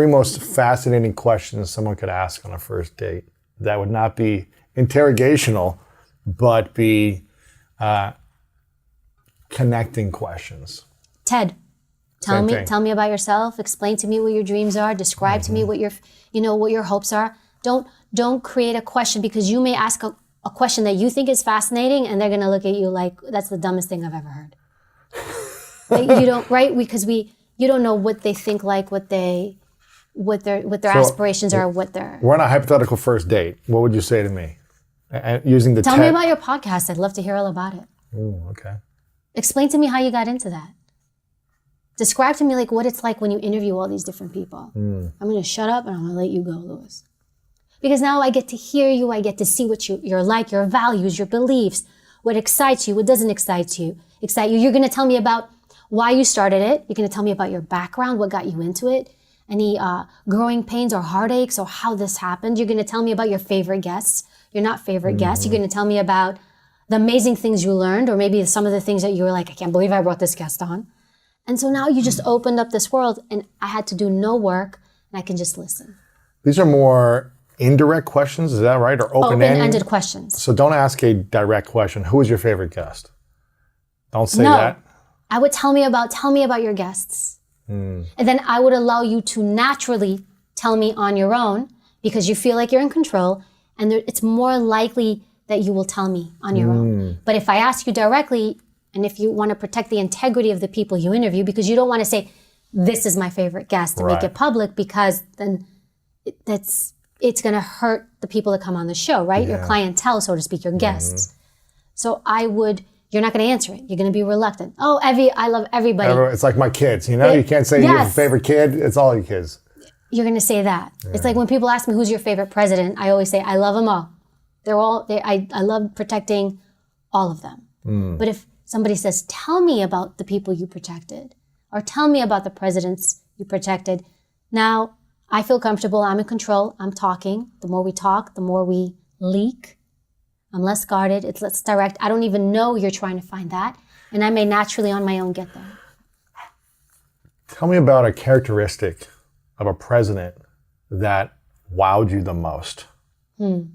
most fascinating questions someone could ask on a first date that would not be interrogational, but be connecting questions? Ted, Same thing. tell me about yourself. Explain to me what your dreams are. Describe to me what your hopes are. Don't create a question, because you may ask a question that you think is fascinating, and they're gonna look at you like that's the dumbest thing I've ever heard. Like, you don't, right? Because you don't know what they think, like what their aspirations are, what their. We're on a hypothetical first date. What would you say to me? And using the Tell me about your podcast. I'd love to hear all about it. Ooh, okay. Explain to me how you got into that. Describe to me like what it's like when you interview all these different people. I'm going to shut up and I'm going to let you go, Louis. Because now I get to hear you. I get to see what you're like, your values, your beliefs, what excites you, what doesn't excite you. You're going to tell me about why you started it. You're going to tell me about your background, what got you into it, any growing pains or heartaches or how this happened. You're going to tell me about your favorite guests, your not favorite guests. You're going to tell me about the amazing things you learned, or maybe some of the things that you were like, I can't believe I brought this guest on. And so now you just opened up this world, and I had to do no work, and I can just listen. These are more indirect questions, is that right? Or open-ended? Open-ended questions. So don't ask a direct question. Who is your favorite guest? Don't say No. that. I would tell me about your guests. And then I would allow you to naturally tell me on your own, because you feel like you're in control, and it's more likely that you will tell me on your own. But if I ask you directly, and if you want to protect the integrity of the people you interview, because you don't want to say, this is my favorite guest, and make it public, because then it's going to hurt the people that come on the show, right? Your clientele, so to speak, your guests. So you're not going to answer it. You're going to be reluctant. Oh, Evie, I love everybody. It's like my kids, you can't say you have a favorite kid. It's all your kids. You're going to say that. It's like when people ask me, who's your favorite president? I always say, I love them all. I love protecting all of them. But if somebody says, tell me about the people you protected, or tell me about the presidents you protected, now I feel comfortable. I'm in control. I'm talking. The more we talk, the more we leak. I'm less guarded. It's less direct. I don't even know you're trying to find that. And I may naturally on my own get there. Tell me about a characteristic of a president that wowed you the most. You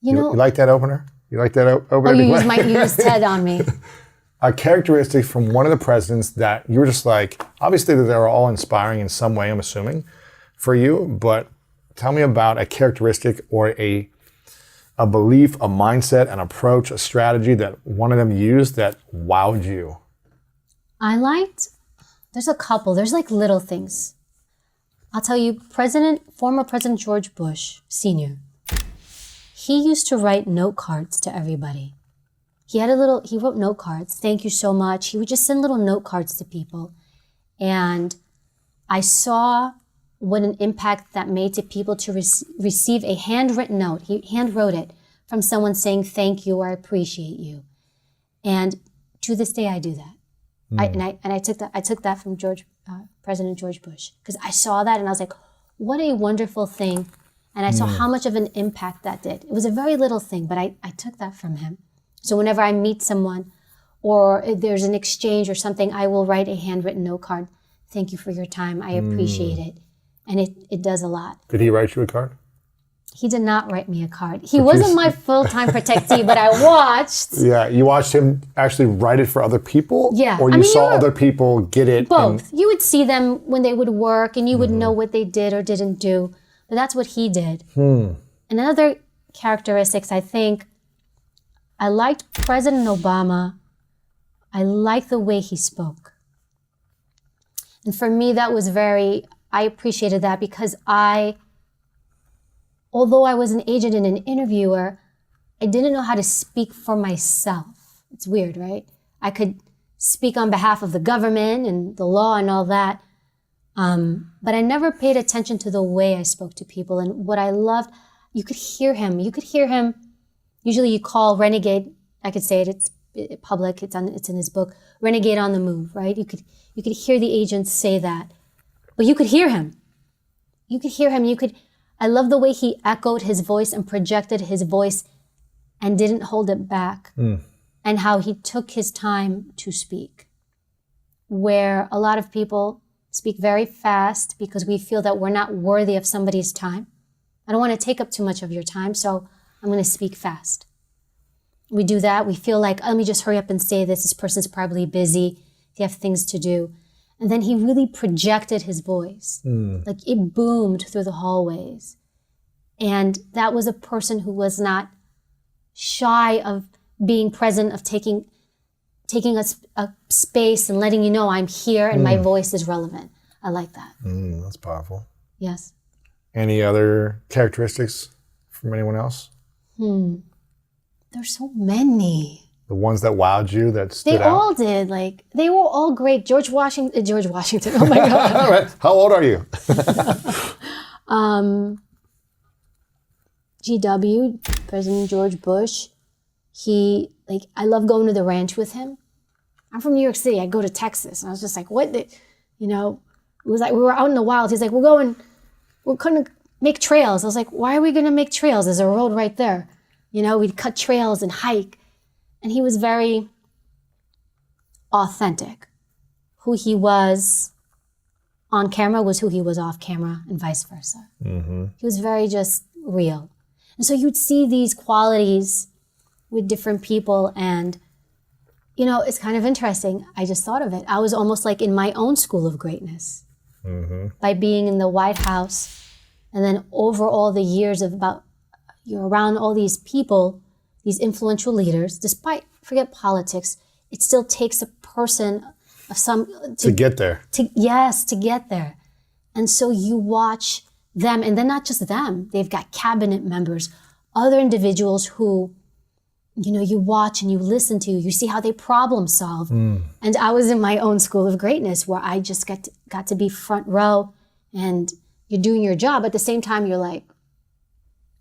like that opener? You like that opener? You used Ted on me. A characteristic from one of the presidents that you were just like, obviously they were all inspiring in some way, I'm assuming, for you, but tell me about a characteristic or a belief, a mindset, an approach, a strategy that one of them used that wowed you. There's a couple, there's like little things. I'll tell you, former President George Bush Sr., he used to write note cards to everybody. He wrote note cards, thank you so much. He would just send little note cards to people. And I saw what an impact that made to people to receive a handwritten note. He handwrote it from someone saying, thank you, or I appreciate you. And to this day, I do that. I took that from President George Bush, because I saw that and I was like, what a wonderful thing. And I saw how much of an impact that did. It was a very little thing, but I took that from him. So whenever I meet someone or if there's an exchange or something, I will write a handwritten note card. Thank you for your time. I appreciate it. And it does a lot. Did he write you a card? He did not write me a card. He wasn't my full-time protectee, but I watched. Yeah, you watched him actually write it for other people? Yeah. Or you saw other people get it? Both. You would see them when they would work, and you would know what they did or didn't do. But that's what he did. And other characteristics, I think, I liked President Obama. I liked the way he spoke. And for me, that was I appreciated that, because although I was an agent and an interviewer, I didn't know how to speak for myself. It's weird, right? I could speak on behalf of the government and the law and all that. But I never paid attention to the way I spoke to people. And what I loved, you could hear him. Usually you call Renegade, I could say it, it's public, it's in his book, Renegade on the Move, right? You could hear the agents say that. But you could hear him. I love the way he echoed his voice and projected his voice and didn't hold it back. And how he took his time to speak. Where a lot of people speak very fast because we feel that we're not worthy of somebody's time. I don't want to take up too much of your time, so I'm going to speak fast. We do that. We feel like, let me just hurry up and say this. This person's probably busy. They have things to do. And then he really projected his voice. Like it boomed through the hallways. And that was a person who was not shy of being present, of taking a space and letting you know I'm here and my voice is relevant. I like that. That's powerful. Yes. Any other characteristics from anyone else? There's so many. The ones that wowed you, that stood out? They all did. Like, they were all great. George Washington. Oh my God. All right. How old are you? GW, President George Bush. I love going to the ranch with him. I'm from New York City. I go to Texas. And I was just like, it was like, we were out in the wild. He's like, we're going to make trails. I was like, why are we going to make trails? There's a road right there. We'd cut trails and hike. And he was very authentic. Who he was on camera was who he was off camera and vice versa. He was very just real. And so you'd see these qualities with different people and, it's kind of interesting. I just thought of it. I was almost like in my own school of greatness by being in the White House. And then over all the years you're around all these people, these influential leaders, forget politics, it still takes a person of to get there. To get there. And so you watch them, and then not just them, they've got cabinet members, other individuals who, you watch and you listen to, you see how they problem solve. And I was in my own school of greatness where I just got to be front row and you're doing your job. At the same time, you're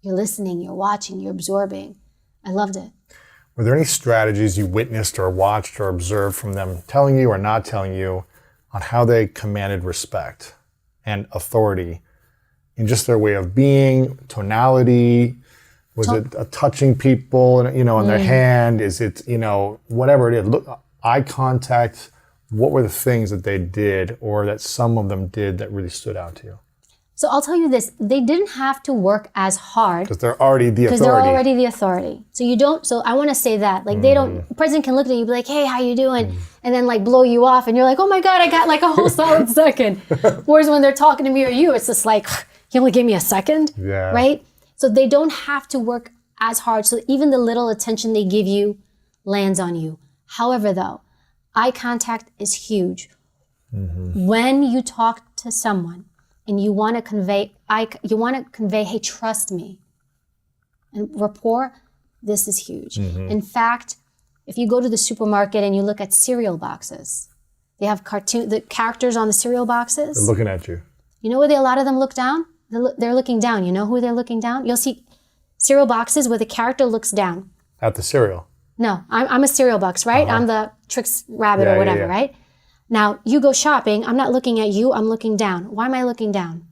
listening, you're watching, you're absorbing. I loved it. Were there any strategies you witnessed or watched or observed from them telling you or not telling you on how they commanded respect and authority in just their way of being, tonality? Was it touching people, on their hand? Is it, whatever it is? Look, eye contact. What were the things that they did or that some of them did that really stood out to you? So I'll tell you this, they didn't have to work as hard. Because they're already the authority. Because they're already the authority. So I want to say that. Like the president can look at you and be like, hey, how you doing? And then blow you off and you're like, oh my God, I got a whole solid second. Whereas when they're talking to me or you, it's just like, you only gave me a second, right? So they don't have to work as hard. So even the little attention they give you lands on you. However, though, eye contact is huge. When you talk to someone, and you want to convey, hey, trust me. And rapport, this is huge. In fact, if you go to the supermarket and you look at cereal boxes, they have the characters on the cereal boxes. They're looking at you. You know where a lot of them look down? They're looking down. You know who they're looking down? You'll see cereal boxes where the character looks down. At the cereal? No, I'm a cereal box, right? I'm the Trix rabbit or whatever, right? Now, you go shopping, I'm not looking at you, I'm looking down. Why am I looking down?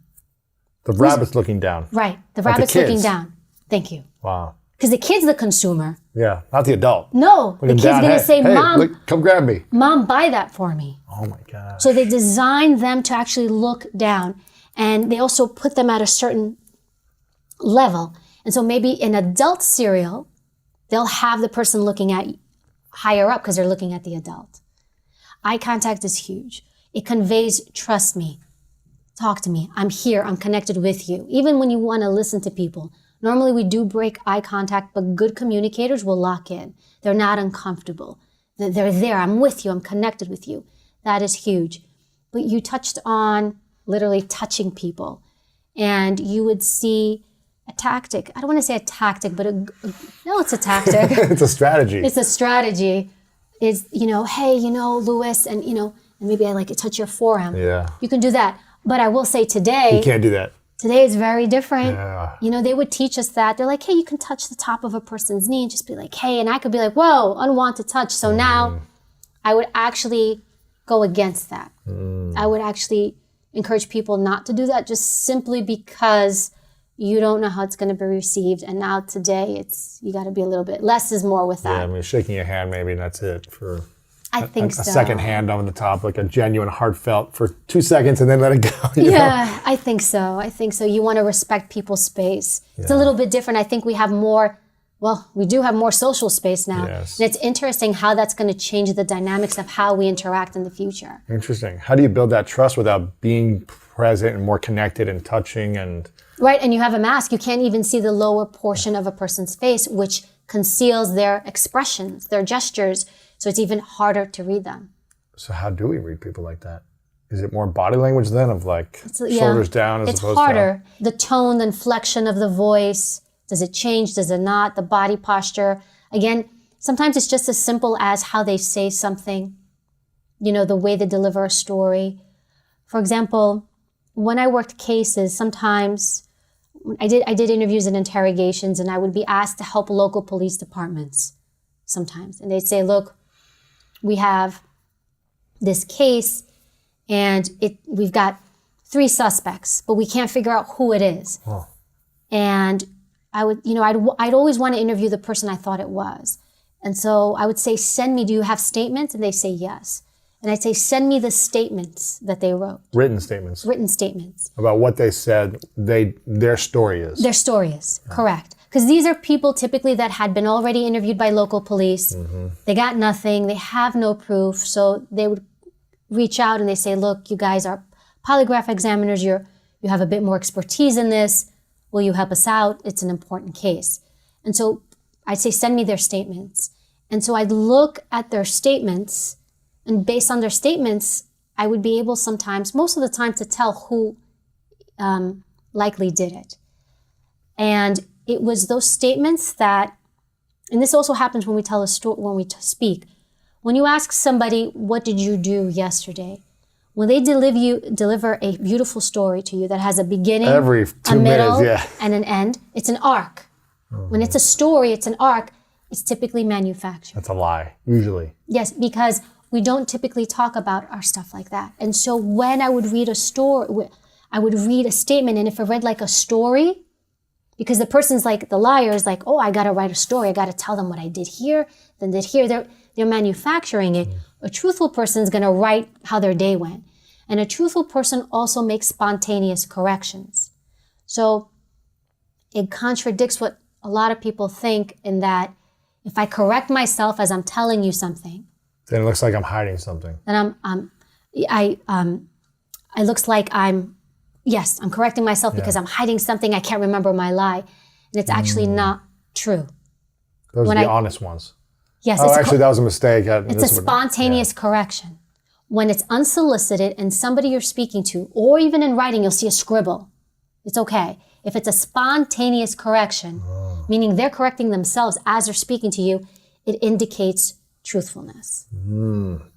The rabbit's looking down. Right, the rabbit's looking down. Thank you. Wow. Because the kid's the consumer. Yeah, not the adult. No, the kid's going to say, Mom, look, come grab me. Mom, buy that for me. Oh my God. So they design them to actually look down. And they also put them at a certain level. And so maybe in adult cereal, they'll have the person looking at higher up because they're looking at the adult. Eye contact is huge. It conveys, trust me, talk to me, I'm here, I'm connected with you. Even when you want to listen to people, normally we do break eye contact, but good communicators will lock in. They're not uncomfortable. They're there, I'm with you, I'm connected with you. That is huge. But you touched on literally touching people. And you would see a tactic. I don't want to say a tactic, but no, it's a tactic. It's a strategy. It's a strategy. Is, hey, Louis, and, and maybe I touch your forearm. Yeah. You can do that. But I will say today. You can't do that. Today is very different. Yeah. They would teach us that. They're like, hey, you can touch the top of a person's knee and just be like, hey. And I could be like, whoa, unwanted touch. So now I would actually go against that. I would actually encourage people not to do that just simply because you don't know how it's going to be received. And now today, you got to be a little bit, less is more with that. Yeah, I mean, shaking your hand, maybe that's it for I think a second hand on the top, like a genuine heartfelt for 2 seconds and then let it go. Yeah, I think so. You want to respect people's space. It's a little bit different. I think we have more, we do have more social space now. Yes. And it's interesting how that's going to change the dynamics of how we interact in the future. Interesting. How do you build that trust without being present and more connected and touching and... Right, and you have a mask. You can't even see the lower portion of a person's face, which conceals their expressions, their gestures. So it's even harder to read them. So how do we read people like that? Is it more body language then of shoulders down as it's opposed harder. The tone, the inflection of the voice, does it change, does it not? The body posture. Again, sometimes it's just as simple as how they say something, the way they deliver a story. For example, when I worked cases, sometimes I did interviews and interrogations, and I would be asked to help local police departments sometimes. And they'd say, look, we have this case and we've got 3 suspects, but we can't figure out who it is. Oh. And I would, I'd always want to interview the person I thought it was. And so I would say, do you have statements? And they say yes. And I'd say, send me the statements that they wrote. Written statements. Written statements. About what they said, their story is. Their story is, correct. Because these are people typically that had been already interviewed by local police. Mm-hmm. They got nothing. They have no proof. So they would reach out and they say, look, you guys are polygraph examiners. You have a bit more expertise in this. Will you help us out? It's an important case. And so I'd say, send me their statements. And so I'd look at their statements, and based on their statements, I would be able sometimes, most of the time, to tell who likely did it. And it was those statements that, and this also happens when we tell a story, when we speak. When you ask somebody, what did you do yesterday? When they deliver a beautiful story to you that has a beginning, every 2 a middle, minutes, and an end, it's an arc. When it's a story, it's an arc. It's typically manufactured. That's a lie, usually. Yes, because we don't typically talk about our stuff like that. And so when I would read a story, I would read a statement, and if I read like a story, because the person's like, the liar is like, oh, I got to write a story. I got to tell them what I did here, then did here. They're manufacturing it. A truthful person is going to write how their day went. And a truthful person also makes spontaneous corrections. So it contradicts what a lot of people think, in that if I correct myself as I'm telling you something, then it looks like I'm hiding something. Then it looks like I'm correcting myself because I'm hiding something. I can't remember my lie. And it's actually not true. Those are the honest ones. Yes. Oh, actually, that was a mistake. It's a spontaneous correction. When it's unsolicited and somebody you're speaking to, or even in writing, you'll see a scribble. It's okay. If it's a spontaneous correction, meaning they're correcting themselves as they're speaking to you, it indicates truthfulness.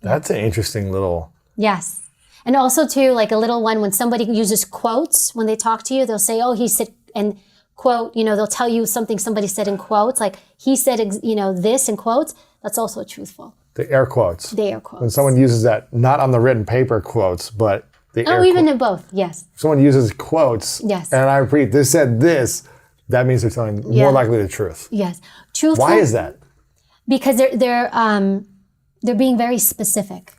That's an interesting little... Yes. And also too, like a little one, when somebody uses quotes when they talk to you, they'll say, oh, he said, and quote, they'll tell you something somebody said in quotes, like he said, this in quotes. That's also truthful. The air quotes. The air quotes. When someone uses that, not on the written paper quotes, but the air quotes. Oh, even in both, yes. If someone uses quotes, yes, and I repeat, this said this, that means they're telling more likely the truth. Yes. Truthful. Why is that? Because they're being very specific.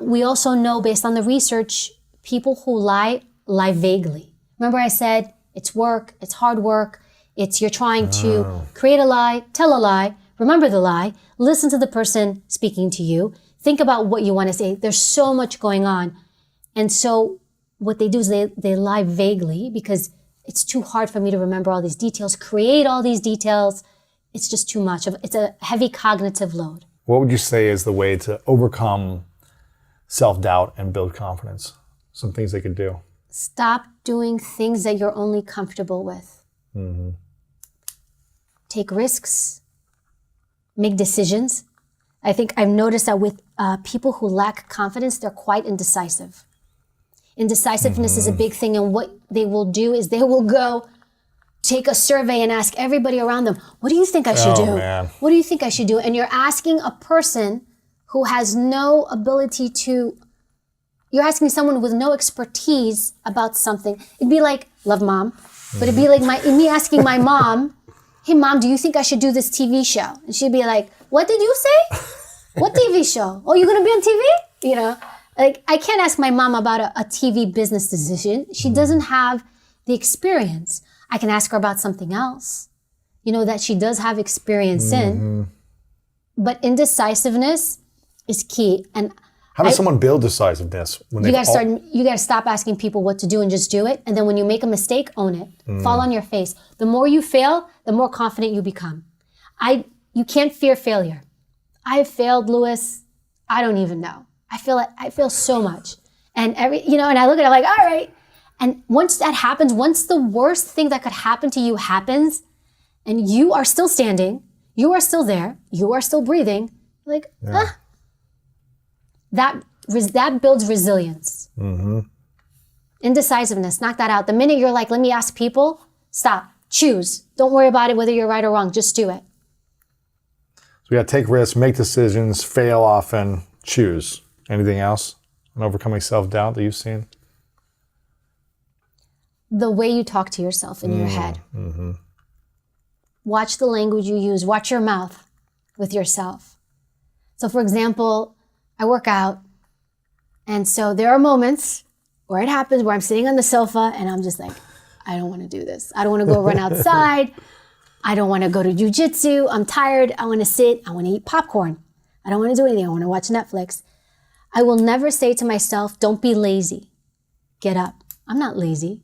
We also know, based on the research, people who lie vaguely. Remember I said, it's work, it's hard work, you're trying to create a lie, tell a lie, remember the lie, listen to the person speaking to you, think about what you want to say. There's so much going on. And so what they do is they lie vaguely, because it's too hard for me to remember all these details, create all these details. It's just too much. It's a heavy cognitive load. What would you say is the way to overcome self-doubt and build confidence? Some things they could do. Stop doing things that you're only comfortable with. Take risks. Make decisions. I think I've noticed that with people who lack confidence, they're quite indecisive. Indecisiveness is a big thing, and what they will do is they will go take a survey and ask everybody around them, what do you think I should do? Man. What do you think I should do? And you're asking a person who has no ability to, you're asking someone with no expertise about something. It'd be like, love mom, but it'd be like me asking my mom, hey mom, do you think I should do this TV show? And she'd be like, what did you say? What TV show? Oh, you're gonna be on TV? You know, like I can't ask my mom about a TV business decision. She doesn't have the experience. I can ask her about something else, you know, that she does have experience in. But indecisiveness is key. And how does someone build decisiveness? When you gotta stop asking people what to do and just do it. And then when you make a mistake, own it. Fall on your face. The more you fail, the more confident you become. You can't fear failure. I have failed, Louis. I don't even know. I feel so much. And and I look at it like, all right. And once that happens, once the worst thing that could happen to you happens, and you are still standing, you are still there, you are still breathing, like, that builds resilience. Indecisiveness, knock that out. The minute you're like, let me ask people, stop, choose. Don't worry about it, whether you're right or wrong, just do it. So we got to take risks, make decisions, fail often, choose. Anything else on overcoming self-doubt that you've seen? The way you talk to yourself in your head. Watch the language you use. Watch your mouth with yourself. So for example, I work out. And so there are moments where it happens where I'm sitting on the sofa and I'm just like, I don't want to do this. I don't want to go run outside. I don't want to go to jujitsu. I'm tired. I want to sit. I want to eat popcorn. I don't want to do anything. I want to watch Netflix. I will never say to myself, don't be lazy. Get up. I'm not lazy.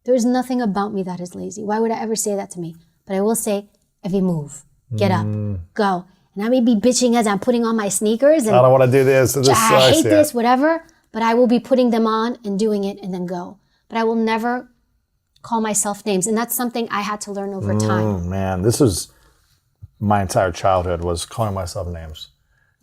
There's nothing about me that is lazy. Why would I ever say that to me? But I will say, Evie, move. Get up. Go. And I may be bitching as I'm putting on my sneakers. And I don't want to do this. I hate this, whatever. But I will be putting them on and doing it and then go. But I will never call myself names. And that's something I had to learn over time. Man, this was my entire childhood was calling myself names.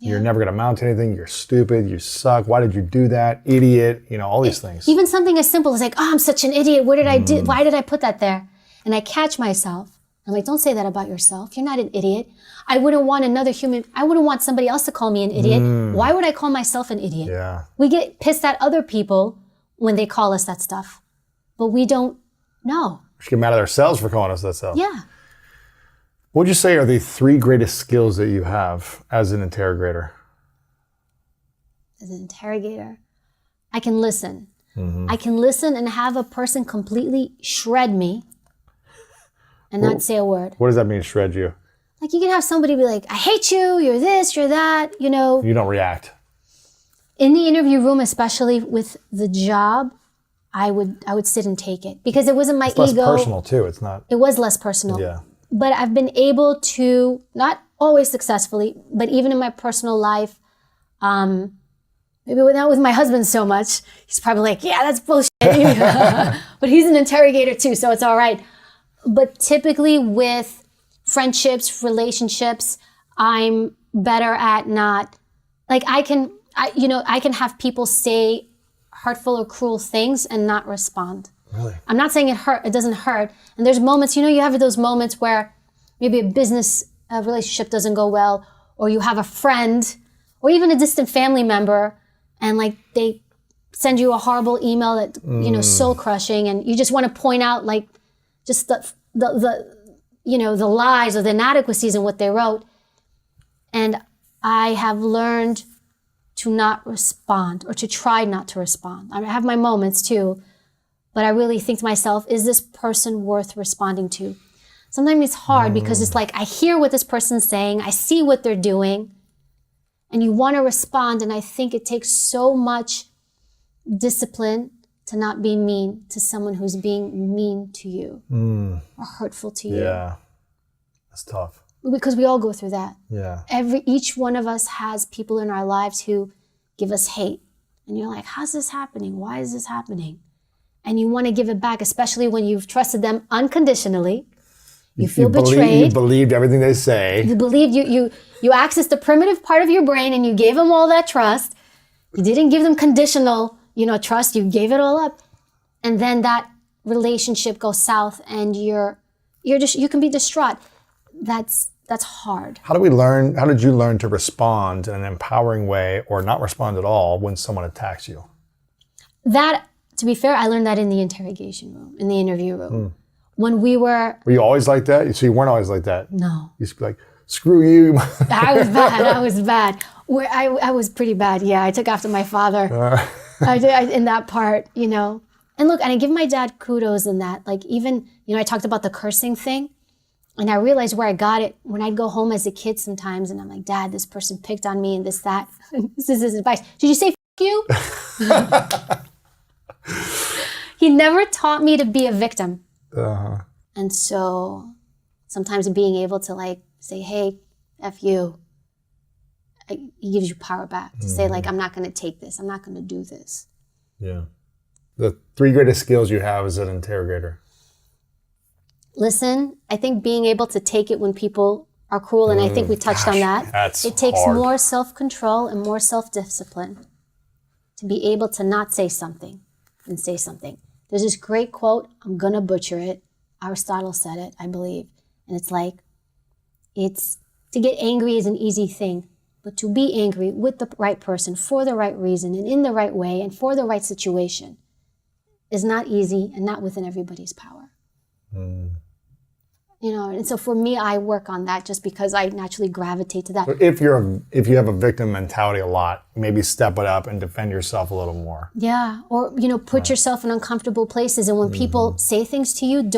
You're never going to amount to anything. You're stupid. You suck. Why did you do that? Idiot. You know, all these things. Even something as simple as like, oh, I'm such an idiot. What did I do? Why did I put that there? And I catch myself. I'm like, don't say that about yourself. You're not an idiot. I wouldn't want somebody else to call me an idiot. Why would I call myself an idiot? Yeah. We get pissed at other people when they call us that stuff. But we don't know. We should get mad at ourselves for calling us that stuff. Yeah. What would you say are the 3 greatest skills that you have as an interrogator? As an interrogator, I can listen. I can listen and have a person completely shred me and not say a word. What does that mean, shred you? Like you can have somebody be like, I hate you, you're this, you're that, you know. You don't react. In the interview room, especially with the job, I would sit and take it because it wasn't my ego. It's less personal too, it's not. It was less personal. Yeah. But I've been able to, not always successfully, but even in my personal life, maybe not with my husband so much. He's probably like, yeah, that's bullshit. But he's an interrogator too, so it's all right. But typically with friendships, relationships, I'm better at not, like I can have people say hurtful or cruel things and not respond. Really? I'm not saying it doesn't hurt. And there's moments, you have those moments where maybe a business relationship doesn't go well, or you have a friend, or even a distant family member, and like they send you a horrible email that, soul crushing, and you just want to point out like just the lies or the inadequacies in what they wrote. And I have learned to not respond or to try not to respond. I have my moments too, but I really think to myself, is this person worth responding to? Sometimes it's hard because it's like, I hear what this person's saying, I see what they're doing, and you want to respond. And I think it takes so much discipline to not be mean to someone who's being mean to you or hurtful to you. Yeah, that's tough. Because we all go through that. Yeah. Each one of us has people in our lives who give us hate. And you're like, how's this happening? Why is this happening? and you want to give it back, especially when you've trusted them unconditionally. You feel you betrayed. You believed everything they say. You believed you accessed the primitive part of your brain and you gave them all that trust. You didn't give them conditional, trust. You gave it all up. And then that relationship goes south and you can be distraught. That's hard. How did you learn to respond in an empowering way or not respond at all when someone attacks you? That, to be fair, I learned that in the interrogation room, in the interview room. When we were... Were you always like that? So you weren't always like that? No. You used to be like, screw you. I was bad. I was pretty bad, yeah. I took after my father. I did in that part, And look, and I give my dad kudos in that. Like even, I talked about the cursing thing. And I realized where I got it when I'd go home as a kid sometimes and I'm like, Dad, this person picked on me and this, that. This is his advice. Did you say F you? He never taught me to be a victim. And so sometimes being able to say, hey, F you, he gives you power back to say I'm not going to take this. I'm not going to do this. Yeah. The 3 greatest skills you have as an interrogator. Listen, I think being able to take it when people are cruel, and I think we touched on that. It takes hard. more self-control and more self-discipline to be able to not say something and say something. There's this great quote, I'm going to butcher it. Aristotle said it, I believe. And it's to get angry is an easy thing, but to be angry with the right person for the right reason and in the right way and for the right situation is not easy and not within everybody's power. And so for me, I work on that just because I naturally gravitate to that. So if you have a victim mentality a lot, maybe step it up and defend yourself a little more. Yeah, or put yourself in uncomfortable places, and when people say things to you,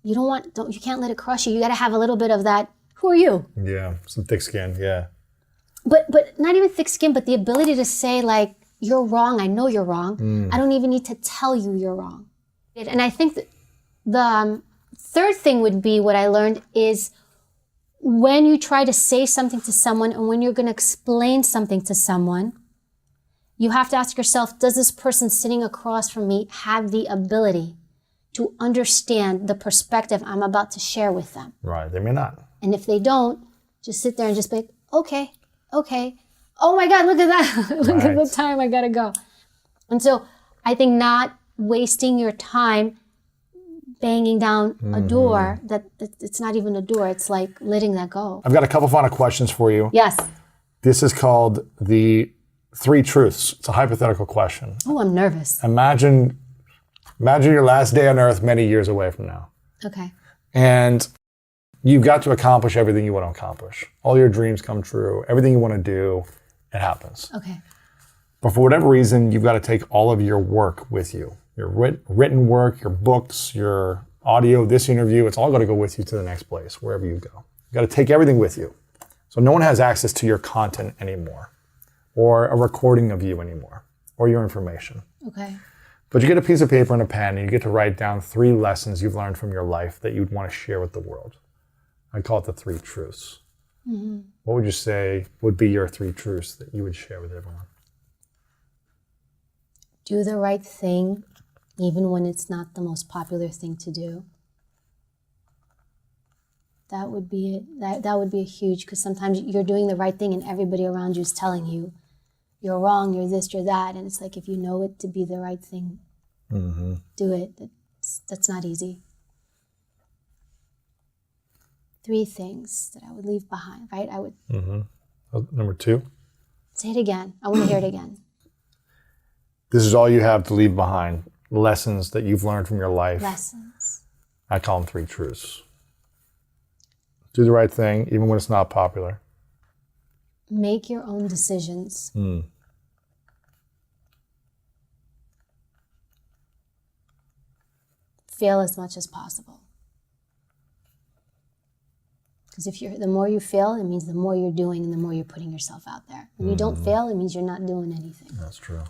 you can't let it crush you. You got to have a little bit of that. Who are you? Yeah, some thick skin. Yeah. But not even thick skin, but the ability to say you're wrong. I know you're wrong. I don't even need to tell you you're wrong. And I think that the third thing would be what I learned is when you try to say something to someone and when you're going to explain something to someone, you have to ask yourself, does this person sitting across from me have the ability to understand the perspective I'm about to share with them? Right, they may not. And if they don't, just sit there and just be like, okay. Oh my God, look at that. Look at the time, I gotta go. And so I think not wasting your time banging down a door that it's not even a door. It's like letting that go. I've got a couple final questions for you. Yes. This is called the 3 truths. It's a hypothetical question. Oh, I'm nervous. Imagine your last day on earth many years away from now. Okay. And you've got to accomplish everything you want to accomplish. All your dreams come true. Everything you want to do, it happens. Okay. But for whatever reason, you've got to take all of your work with you. Your written work, your books, your audio, this interview, it's all got to go with you to the next place, wherever you go. You've got to take everything with you. So no one has access to your content anymore, or a recording of you anymore, or your information. Okay. But you get a piece of paper and a pen, and you get to write down 3 lessons you've learned from your life that you'd want to share with the world. I call it the 3 truths. What would you say would be your 3 truths that you would share with everyone? Do the right thing, even when it's not the most popular thing to do. That would be it. That would be a huge, because sometimes you're doing the right thing and everybody around you is telling you you're wrong, you're this, you're that. And it's like, if you know it to be the right thing, do it. That's not easy. 3 things that I would leave behind, right? I would. Number 2? Say it again. I want to hear it again. This is all you have to leave behind. Lessons that you've learned from your life. Lessons. I call them 3 truths. Do the right thing, even when it's not popular. Make your own decisions. Fail as much as possible. Because the more you fail, it means the more you're doing and the more you're putting yourself out there. When you don't fail, it means you're not doing anything. That's true.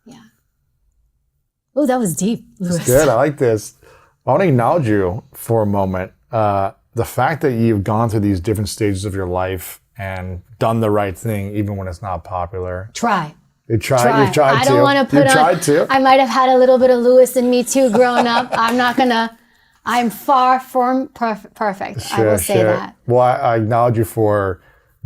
Yeah. Oh, that was deep, Louis. It's good. I like this. I want to acknowledge you for a moment. The fact that you've gone through these different stages of your life and done the right thing, even when it's not popular. Try. You've tried to. I don't want to put You've tried to. I might have had a little bit of Lewis in me too growing up. I'm far from perfect. I will say that. Well, I acknowledge you for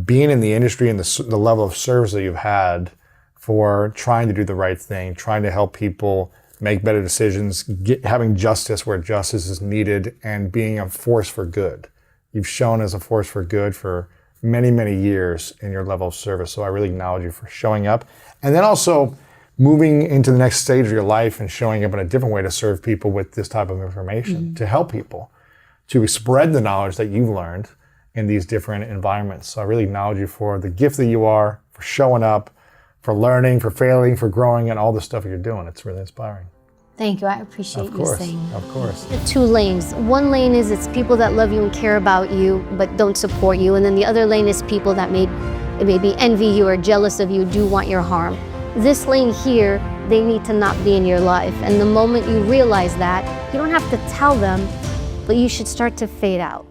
being in the industry and the level of service that you've had, for trying to do the right thing, trying to help people make better decisions, having justice where justice is needed, and being a force for good. You've shown as a force for good for many, many years in your level of service. So I really acknowledge you for showing up. And then also moving into the next stage of your life and showing up in a different way to serve people with this type of information, to help people, to spread the knowledge that you've learned in these different environments. So I really acknowledge you for the gift that you are, for showing up, for learning, for failing, for growing, and all the stuff you're doing. It's really inspiring. Thank you. I appreciate you saying that. Of course. The two lanes. One lane is it's people that love you and care about you but don't support you. And then the other lane is people that maybe envy you or jealous of you, do want your harm. This lane here, they need to not be in your life. And the moment you realize that, you don't have to tell them, but you should start to fade out.